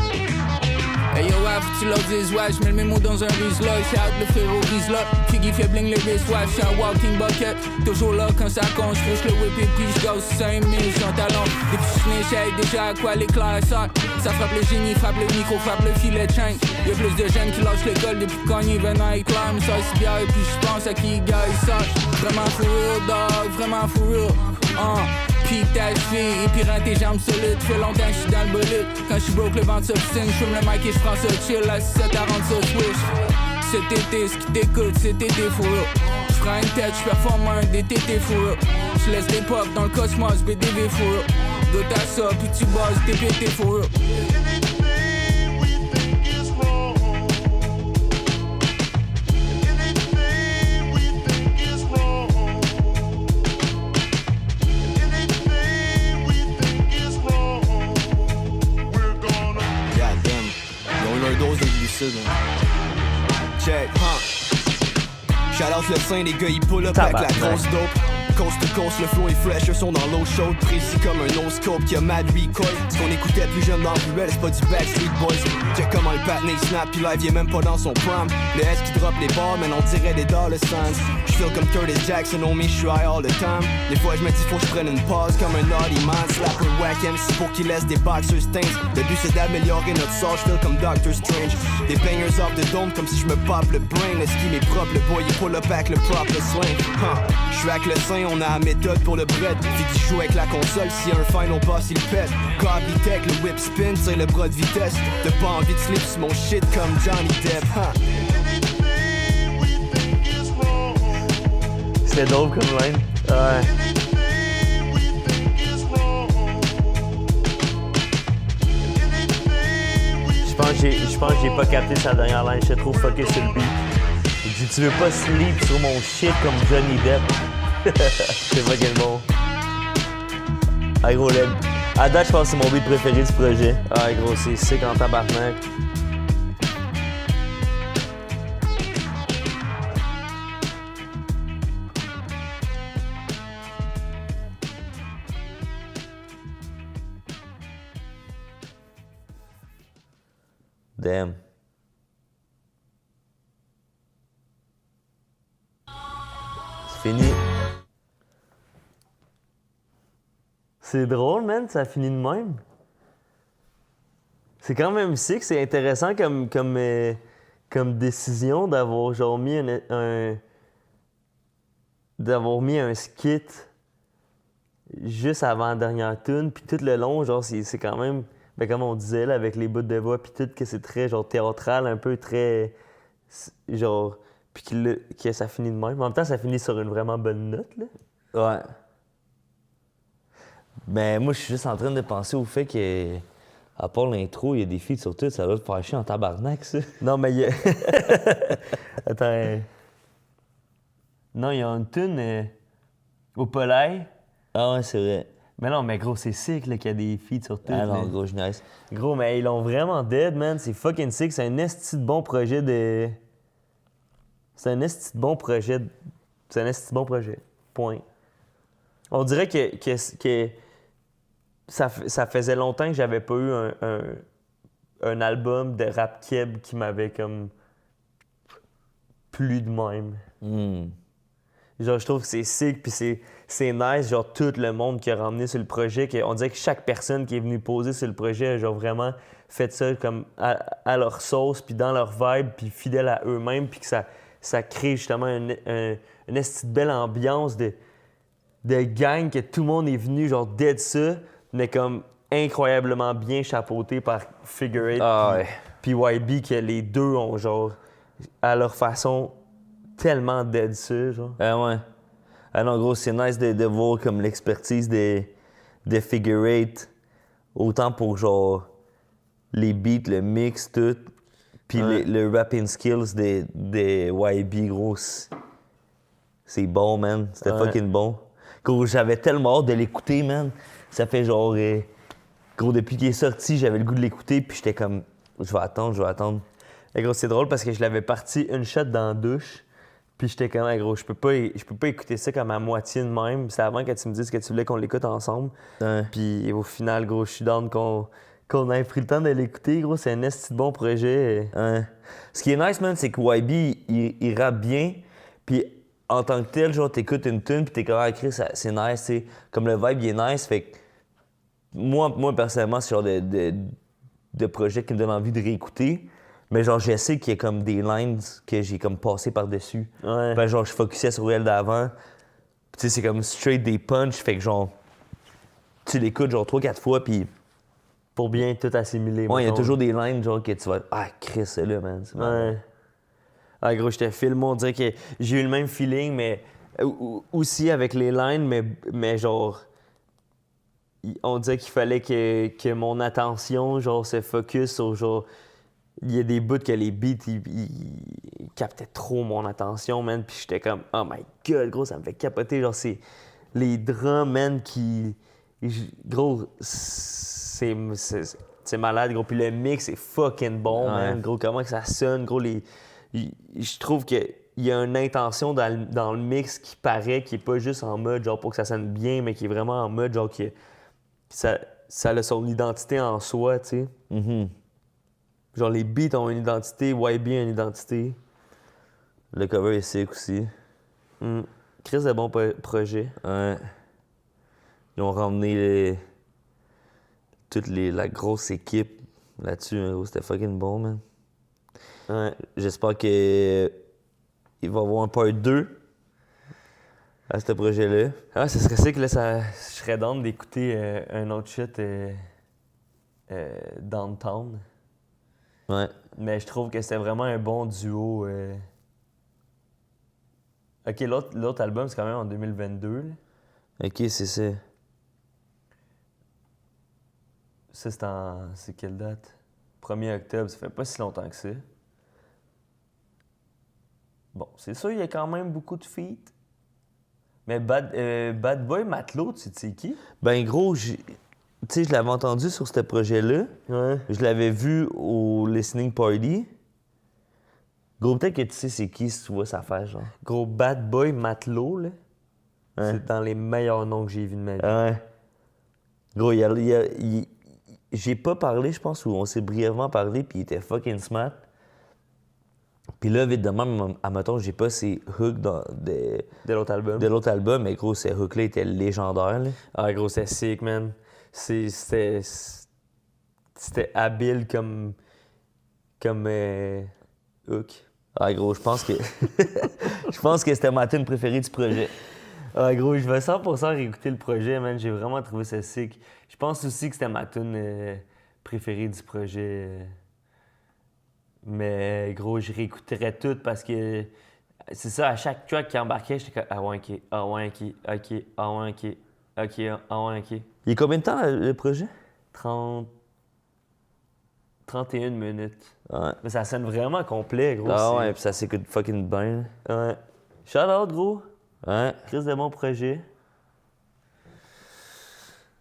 Hey yo, ouais, faut que tu leur dises, ouais, j'mets le mémo dans un Rizla. Shout le frérot Rizla. Figgy fait bling les wrist, ouais, j'suis un walking bucket. Toujours là quand ça compte, j'fouche le whip et puis j'gose 5000, j'suis un talent. Depuis j'suis j'sais déjà à quoi l'éclair sort. Ça frappe le génie, frappe le micro, frappe le filet de chaîne. Y'a plus de jeunes qui lâchent l'école depuis quand ils viennent à éclair. Mais ça c'est bien et puis j'pense à qui gars ils sortent. Vraiment for real, dog, vraiment for real. Pique ta cheville et puis rends tes jambes solides. Fait longtemps que j'suis dans le bolide. Quand j'suis broke, le ventre s'obstine. J'fume le mic et j'prends ça chill. La 6-7 à rendre ça switch. Cet été, ce qui t'écoute, cet été for real. J'prends une tête, j'performe un DTT for real. J'laisse des pop dans le cosmos, BDV for real. Goûte à ça, puis tu bosses, t'es pété for real. Check, shout out le sein, les gars, ils pull up avec la grosse dope. Coast to coast, le flow est fresh, eux sont dans l'eau chaude. Précis comme un no-scope qui a mad recoil. Ce qu'on écoutait plus jeune dans la ruelle, c'est pas du Backstreet Boys. Check comment le patiné snap, pis live, il est même pas dans son prime. Le S qui drop les bars, mais on dirait des dollar signs. J'feel comme Curtis Jackson, on me, j'suis high all the time. Des fois j'me dis faut que j'prenne une pause comme un naughty man. Slap un whack MC pour qu'il laisse des boxers stains. Le but c'est d'améliorer notre sort, j'feel comme Doctor Strange. Des bangers off the dome comme si j'me pop le brain. Le ski m'est propre, le boy il pull up avec le propre sling. J'suis avec le sein, on a la méthode pour le bread. Puis qu'il joue avec la console, si un final boss il pète. Copy tech, le whip spin, c'est le bras de vitesse. T'as pas envie de slip sur mon shit comme Johnny Depp. C'est dope comme line. Ouais. Je pense que j'ai pas capté sa dernière line, j'étais trop fucké sur le beat. Il dit tu veux pas sleep sur mon shit comme Johnny Depp. C'est fucking bon. Ah gros, à date, je pense que c'est mon beat préféré du projet. Ah gros, c'est sick en tabarnak. Damn. C'est fini. C'est drôle, man, ça finit de même. C'est quand même sick, c'est intéressant comme décision d'avoir genre mis d'avoir mis un skit juste avant la dernière tune, puis tout le long, genre c'est quand même, ben comme on disait là, avec les bouts de voix, puis tout que c'est très genre théâtral, un peu très genre, puis que ça finit de même. En même temps, ça finit sur une vraiment bonne note là. Ouais. Ben, moi, je suis juste en train de penser au fait que, à part l'intro, il y a des feats sur tout, ça doit te faire chier en tabarnak, ça. Non, mais il y a... Attends. Non, il y a une tune au Polaï. Ah ouais, c'est vrai. Mais non, mais gros, c'est sick là, qu'il y a des feats sur tout. Ah non, gros, je nice. Gros, mais ils l'ont vraiment dead, man. C'est fucking sick. C'est un esti de bon projet de... C'est un esti de bon projet. C'est un esti de bon projet. Point. On dirait que ça faisait longtemps que j'avais pas eu un album de rap keb qui m'avait comme plu de même. Genre, je trouve que c'est sick, puis c'est nice, genre, tout le monde qui a ramené sur le projet. On dirait que chaque personne qui est venue poser sur le projet a genre vraiment fait ça comme à leur sauce, puis dans leur vibe, puis fidèle à eux-mêmes, puis que ça crée justement une esti de belle ambiance de gang, que tout le monde est venu genre dead ça, mais comme incroyablement bien chapeauté par Figure 8 puis YB, que les deux ont genre à leur façon tellement dead ça, genre. Ah ouais. Ah non, gros, c'est nice de voir comme l'expertise de Figure 8, autant pour genre les beats, le mix, tout, puis le rapping skills de YB, gros. C'est bon, man. C'était fucking bon. Gros, j'avais tellement hâte de l'écouter, man. Ça fait genre... gros, depuis qu'il est sorti, j'avais le goût de l'écouter, puis j'étais comme... Je vais attendre. Et gros, c'est drôle parce que je l'avais parti une shot dans la douche, puis j'étais comme, hey, gros, je peux pas écouter ça comme à moitié de même. C'est avant que tu me dises que tu voulais qu'on l'écoute ensemble. Puis au final, gros, je suis down qu'on qu'on ait pris le temps de l'écouter, gros. C'est un esti de bon projet. Ouais. Ce qui est nice, man, c'est que YB, il rappe bien. Puis en tant que tel, genre, t'écoutes une tune puis t'es comme, ah, Chris, c'est nice, tu sais. Comme le vibe, il est nice. Fait que moi personnellement, c'est genre de projet qui me donne envie de réécouter. Mais genre, je sais qu'il y a comme des lines que j'ai comme passé par-dessus. Ouais. Ben, genre, je focusais sur elle d'avant. Tu sais, c'est comme straight des punch. Fait que genre, tu l'écoutes genre 3-4 fois, puis Pour bien tout assimiler. ouais, il y a mettons. toujours des lines genre que tu vas être, ah, Chris, c'est là, man. C'est marrant. Ouais. Ah, gros, je te filme, on dirait que j'ai eu le même feeling, mais aussi avec les lines, mais genre, on dirait qu'il fallait que mon attention, genre, se focus sur, genre, il y a des bouts que les beats, ils captaient trop mon attention, man, puis j'étais comme, oh my god, gros, ça me fait capoter, genre, c'est les drums, man, gros, c'est malade, gros, puis le mix est fucking bon, man, gros, comment que ça sonne, gros, je trouve qu'il y a une intention dans le mix qui paraît, qui est pas juste en mode, genre, pour que ça sonne bien, mais qui est vraiment en mode, genre, que ça a son identité en soi, tu sais. Mm-hmm. Genre, les beats ont une identité, YB a une identité. Le cover est sick aussi. Chris de bon projet. Ouais. Ils ont ramené toute la grosse équipe là-dessus. Hein, gros. C'était fucking bon, man. Ouais. J'espère qu'il va y avoir un part 2 à ce projet-là. Ah, ça serait sick, là, je serais down d'écouter un autre shit Downtown. Ouais. Mais je trouve que c'était vraiment un bon duo. OK, l'autre album, c'est quand même en 2022. Là. OK, c'est ça. Ça, c'est quelle date? 1er octobre, ça fait pas si longtemps que ça. Bon, c'est sûr, il y a quand même beaucoup de feats. Mais Bad Boy Matelot, tu sais qui? Ben gros, tu sais, je l'avais entendu sur ce projet-là. Ouais. Je l'avais vu au listening party. Gros, peut-être que tu sais c'est qui si tu vois sa face, genre. Gros, Bad Boy Matelot, là. Ouais. C'est dans les meilleurs noms que j'ai vus de ma vie. Ouais. Gros, j'ai pas parlé, je pense, ou on s'est brièvement parlé, puis il était fucking smart. Puis là, vite de même, admettons, j'ai pas ces hooks de l'autre album. De l'autre album, mais gros, ces hooks-là étaient légendaires, là. Ah, gros, c'est sick, man. C'était habile comme hook. Ah, gros, je pense que je pense que c'était ma tune préférée du projet. Ah, gros, je vais 100% réécouter le projet, man. J'ai vraiment trouvé ça sick. Je pense aussi que c'était ma tune préférée du projet. Mais, gros, je réécouterais tout parce que c'est ça, à chaque track qui embarquait, j'étais comme, ah ouais, ok, ah ouais, ok, ok, ah ouais, ok, ok, ah ouais, ok. Il y a combien de temps, le projet? 31 minutes. Ouais. Mais ça sonne vraiment complet, gros. Ah ouais, puis ça s'écoute fucking bien. Ouais. Shout out, gros. Ouais. Chris de mon projet.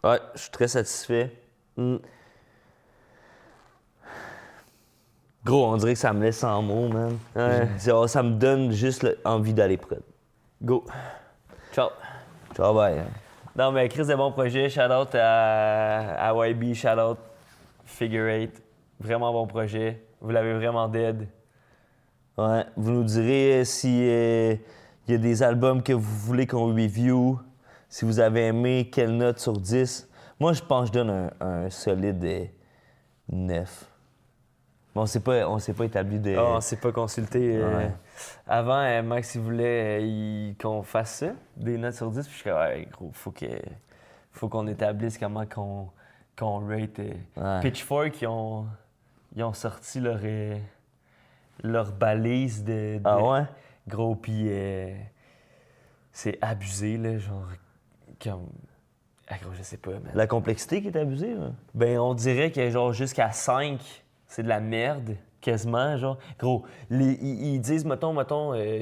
Ouais, je suis très satisfait. Gros, on dirait que ça me laisse sans mots, man. Ouais. Je dis, oh, ça me donne juste envie d'aller prod. Go. Ciao. Ciao, bye. Non, mais Chris de bon projet. Shout out à YB. Shout out Figure 8. Vraiment bon projet. Vous l'avez vraiment dead. Ouais. Vous nous direz si il y a des albums que vous voulez qu'on review. Si vous avez aimé, quelle note sur 10? Moi, je pense que je donne un solide 9. Mais on s'est pas établi de... on s'est pas consulté. Ouais. Avant, Max, il voulait qu'on fasse ça, des notes sur 10. Puis je suis comme, ouais, gros, faut qu'on établisse comment qu'on rate. Ouais. Pitchfork, ils ont sorti leur balise de Ah ouais? Gros, puis c'est abusé, là, genre, comme... Ah, gros, je sais pas, man. La complexité qui est abusée, là? Ben, on dirait que, genre, jusqu'à 5... c'est de la merde, quasiment, genre. Gros, ils disent, mettons,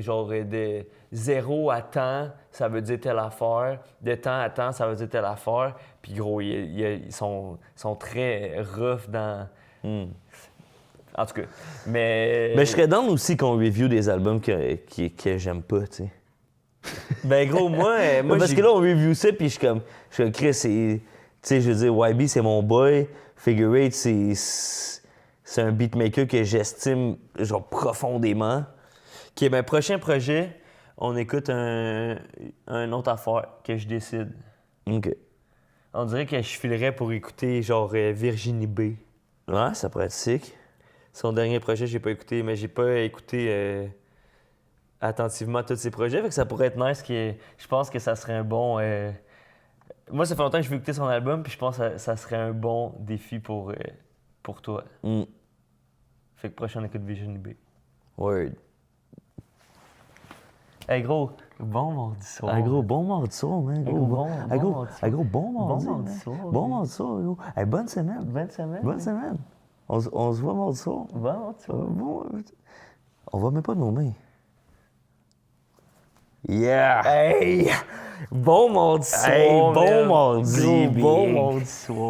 genre, de 0 à temps, ça veut dire telle affaire. De temps à temps, ça veut dire telle affaire. Puis, gros, ils sont très rough dans... En tout cas, mais... Mais je serais down aussi qu'on review des albums que j'aime pas, tu sais. Ben, gros, moi parce que là, on review ça, puis je suis comme Chris, c'est... Tu sais, je veux dire, YB, c'est mon boy. Figure 8, c'est un beatmaker que j'estime genre profondément. OK, ben prochain projet, on écoute un autre affaire que je décide. OK. On dirait que je filerais pour écouter genre Virginie B. Ouais, ça pourrait être sick. Son dernier projet, j'ai pas écouté, mais j'ai pas écouté attentivement tous ses projets. Fait que ça pourrait être nice. Je pense que ça serait un bon... Moi, ça fait longtemps que je veux écouter son album, puis je pense que ça serait un bon défi pour toi. Fait que prochain, on écoute Virginie B. Word. Hey gros, bon mardi soir. Hey gros, bon mardi soir, man. Hey, gros, bon mardi soir. Bon mardi soir, gros. Hey, bonne semaine. Bonne semaine. Bonne semaine. On se voit mardi soir. Bon mardi soir. On va même pas nos mains. Yeah! Hey! Bon mardi soir. Hey, bon mardi, Gros, bon mardi soir.